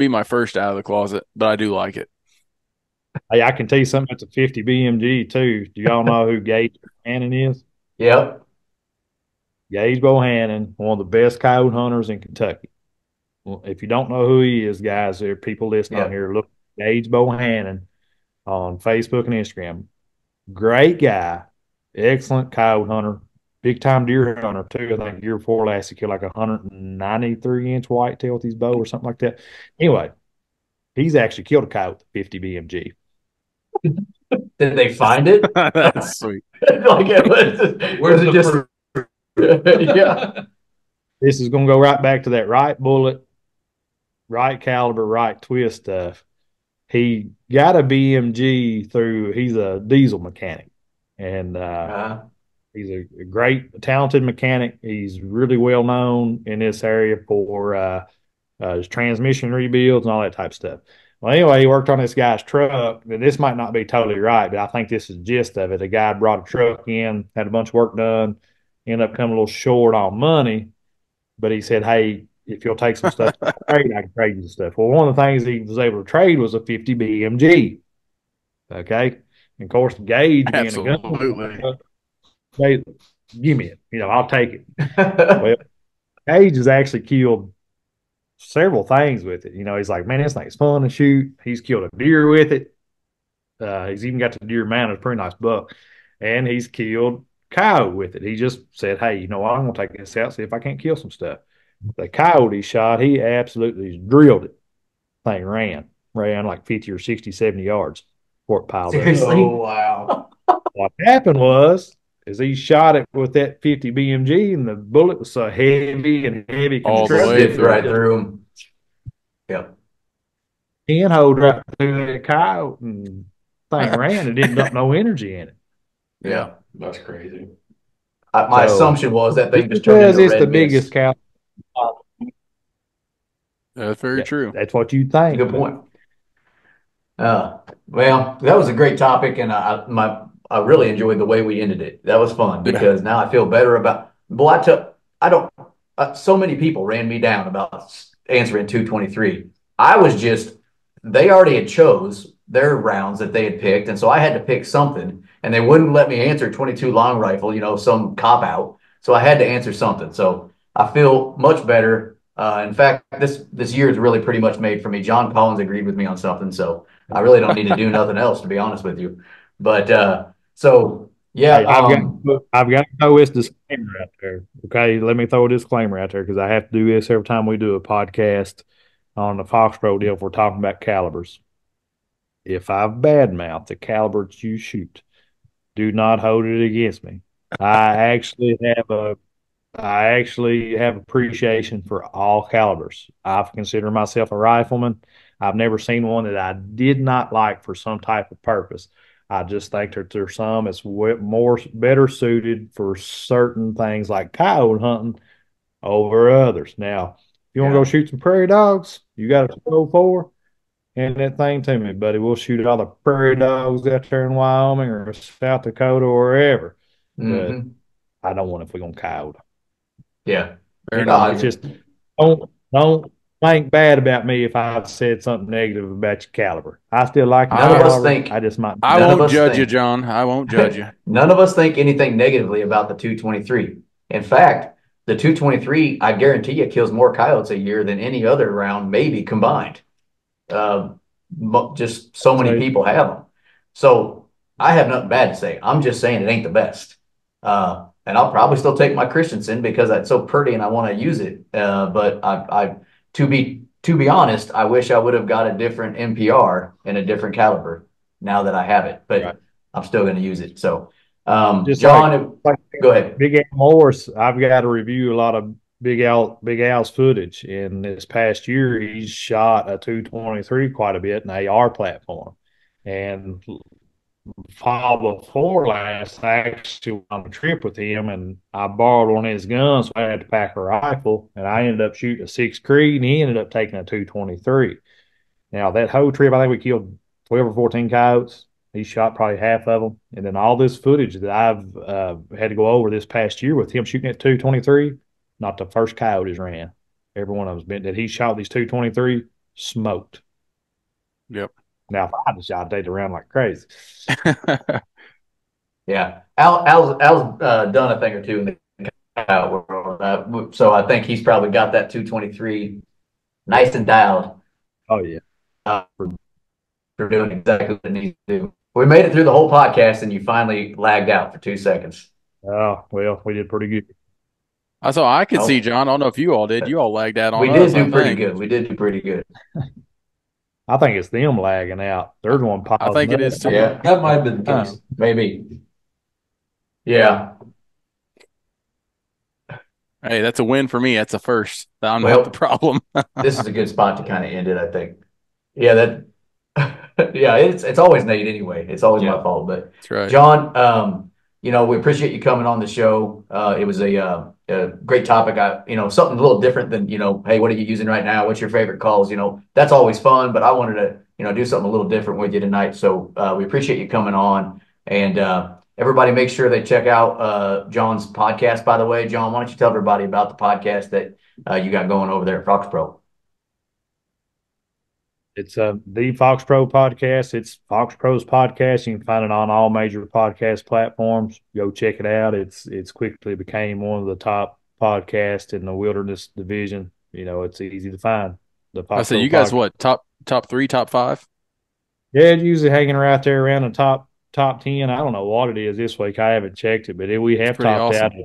my first out of the closet, but I do like it. Hey, I can tell you something about the 50 BMG too. Do y'all know who Gage Bohannon is? yep. Gage Bohannon, one of the best coyote hunters in Kentucky. Well, if you don't know who he is, guys, there are people listening on Yep. here. Look, Gage Bohannon on Facebook and Instagram. Great guy, excellent coyote hunter, big time deer hunter too. I think year before last he killed like a 193-inch whitetail with his bow or something like that. Anyway, he's actually killed a coyote with 50 BMG. Did they find it? That's sweet. Like was it just yeah. This is going to go right back to that right bullet, right caliber, right twist stuff. He got a BMG through, he's a diesel mechanic, and he's a great, talented mechanic. He's really well known in this area for his transmission rebuilds and all that type of stuff. Well, anyway, he worked on this guy's truck. This might not be totally right, but I think this is the gist of it. The guy brought a truck in, had a bunch of work done, ended up coming a little short on money, but he said, hey, if you'll take some stuff to trade, I can trade you stuff. Well, one of the things he was able to trade was a 50 BMG. Okay. And of course, Gage being a Absolutely. gun, hey, give me it. I'll take it. Well, Gage has actually killed several things with it. He's like, man, this thing's fun to shoot. He's killed a deer with it. He's even got the deer mounted, a pretty nice buck. And he's killed coyote with it. He just said, hey, I'm going to take this out, see if I can't kill some stuff. The coyote shot, he absolutely drilled it. Thing ran like 50 or 60, 70 yards before it piled Seriously? up. Oh, wow. What happened is he shot it with that 50 BMG, and the bullet was so heavy and heavy All the way Zipped through. right through him. Yep. pinholed right through that coyote, and thing ran and didn't dump no energy in it. Yeah. That's crazy. My So, assumption was that thing just just turned because into it's red the mist. biggest cow, That's very true. that's what you think. Good point. Well, that was a great topic, and I really enjoyed the way we ended it. That was fun Yeah. because now I feel better about. Well, I don't. So many people ran me down about answering 223. I was just they already had chose their rounds that they had picked, and so I had to pick something, and they wouldn't let me answer 22 long rifle, some cop out. So I had to answer something. So I feel much better. In fact, this year is really pretty much made for me. Jon Collins agreed with me on something, so I really don't need to do nothing else, to be honest with you. But so yeah, Hey, I've got to throw this disclaimer out there. Okay, let me throw a disclaimer out there because I have to do this every time we do a podcast on the FoxPro deal if we're talking about calibers. If I've badmouthed the caliber that you shoot, do not hold it against me. I actually have a I actually have appreciation for all calibers. I consider myself a rifleman. I've never seen one that I did not like for some type of purpose. I just think that there's some that's more better suited for certain things like coyote hunting over others. Now, if you want to go Yeah. shoot some prairie dogs, you got a 204, hand that thing to me, buddy. We'll shoot all the prairie dogs out there in Wyoming or South Dakota or wherever. But Hmm. I don't want it if we're going to coyote. Yeah. Fair No, enough. It's just don't think bad about me if I've said something negative about your caliber. I still like your none of us caliber. think I just might. I none of won't us judge you, think John. I won't judge you. none of us think anything negatively about the 223. In fact, the 223, I guarantee you, kills more coyotes a year than any other round, maybe combined. Uh, just so many So people have them. So I have nothing bad to say. I'm just saying it ain't the best. And I'll probably still take my Christensen because it's so pretty and I want to use it. But to be honest, I wish I would have got a different MPR and a different caliber now that I have it. right, But I'm still going to use it. So, just John, like go ahead. Big Al Morris, I've got to review a lot of Big Al's footage. In this past year, he's shot a 223 quite a bit, an AR platform, and fall before last, I actually went on a trip with him, and I borrowed one of his guns, so I had to pack a rifle, and I ended up shooting a 6 Creed, and he ended up taking a 223. Now that whole trip, I think we killed 12 or 14 coyotes. He shot probably half of them, and then all this footage that I've had to go over this past year with him shooting at 223, not the first coyote he's ran. Every one of them's been that he shot these 223 smoked. Yep. Now if I just shot, they'd around like crazy. Yeah. Al's done a thing or two in the coyote world. So I think he's probably got that 223 nice and dialed. Oh yeah. Uh, for doing exactly what it needs to do. We made it through the whole podcast and you finally lagged out for 2 seconds. Oh well, we did pretty good. So I could see, Oh, John. I don't know if you all did. You all lagged out we on did us, I do pretty think. good. We did do pretty good. I think it's them lagging out. Third one I pausing think it up. is too. Yeah, That might have been the Huh. case. maybe. Yeah. Hey, that's a win for me. That's a first. I'm not the Well, problem. this is a good spot to kind of end it, I think. Yeah, that yeah, it's always Nate anyway. It's always my Yeah. fault. But That's right. John, we appreciate you coming on the show. It was a great topic. Something a little different than, hey, what are you using right now? What's your favorite calls? That's always fun, but I wanted to, do something a little different with you tonight. So we appreciate you coming on. And everybody make sure they check out John's podcast, by the way. John, why don't you tell everybody about the podcast that you got going over there at FoxPro? It's the FoxPro podcast. It's FoxPro's podcast. You can find it on all major podcast platforms. Go check it out. It's quickly became one of the top podcasts in the wilderness division. It's easy to find. The I said, FoxPro you guys, podcast. what, top three, top five? Yeah, it's usually hanging right there around the top 10. I don't know what it is this week. I haven't checked it, but we It's have pretty topped out awesome.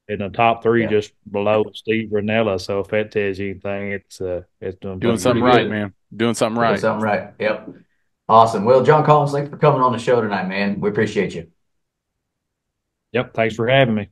in the top three, Yeah, just below Steve Ranella. So if that tells you anything, it's doing Doing pretty good. something Pretty right, good. man. Doing something doing right. something right. Yep. Awesome. Well, John Collins, thanks for coming on the show tonight, man. We appreciate you. Yep. Thanks for having me.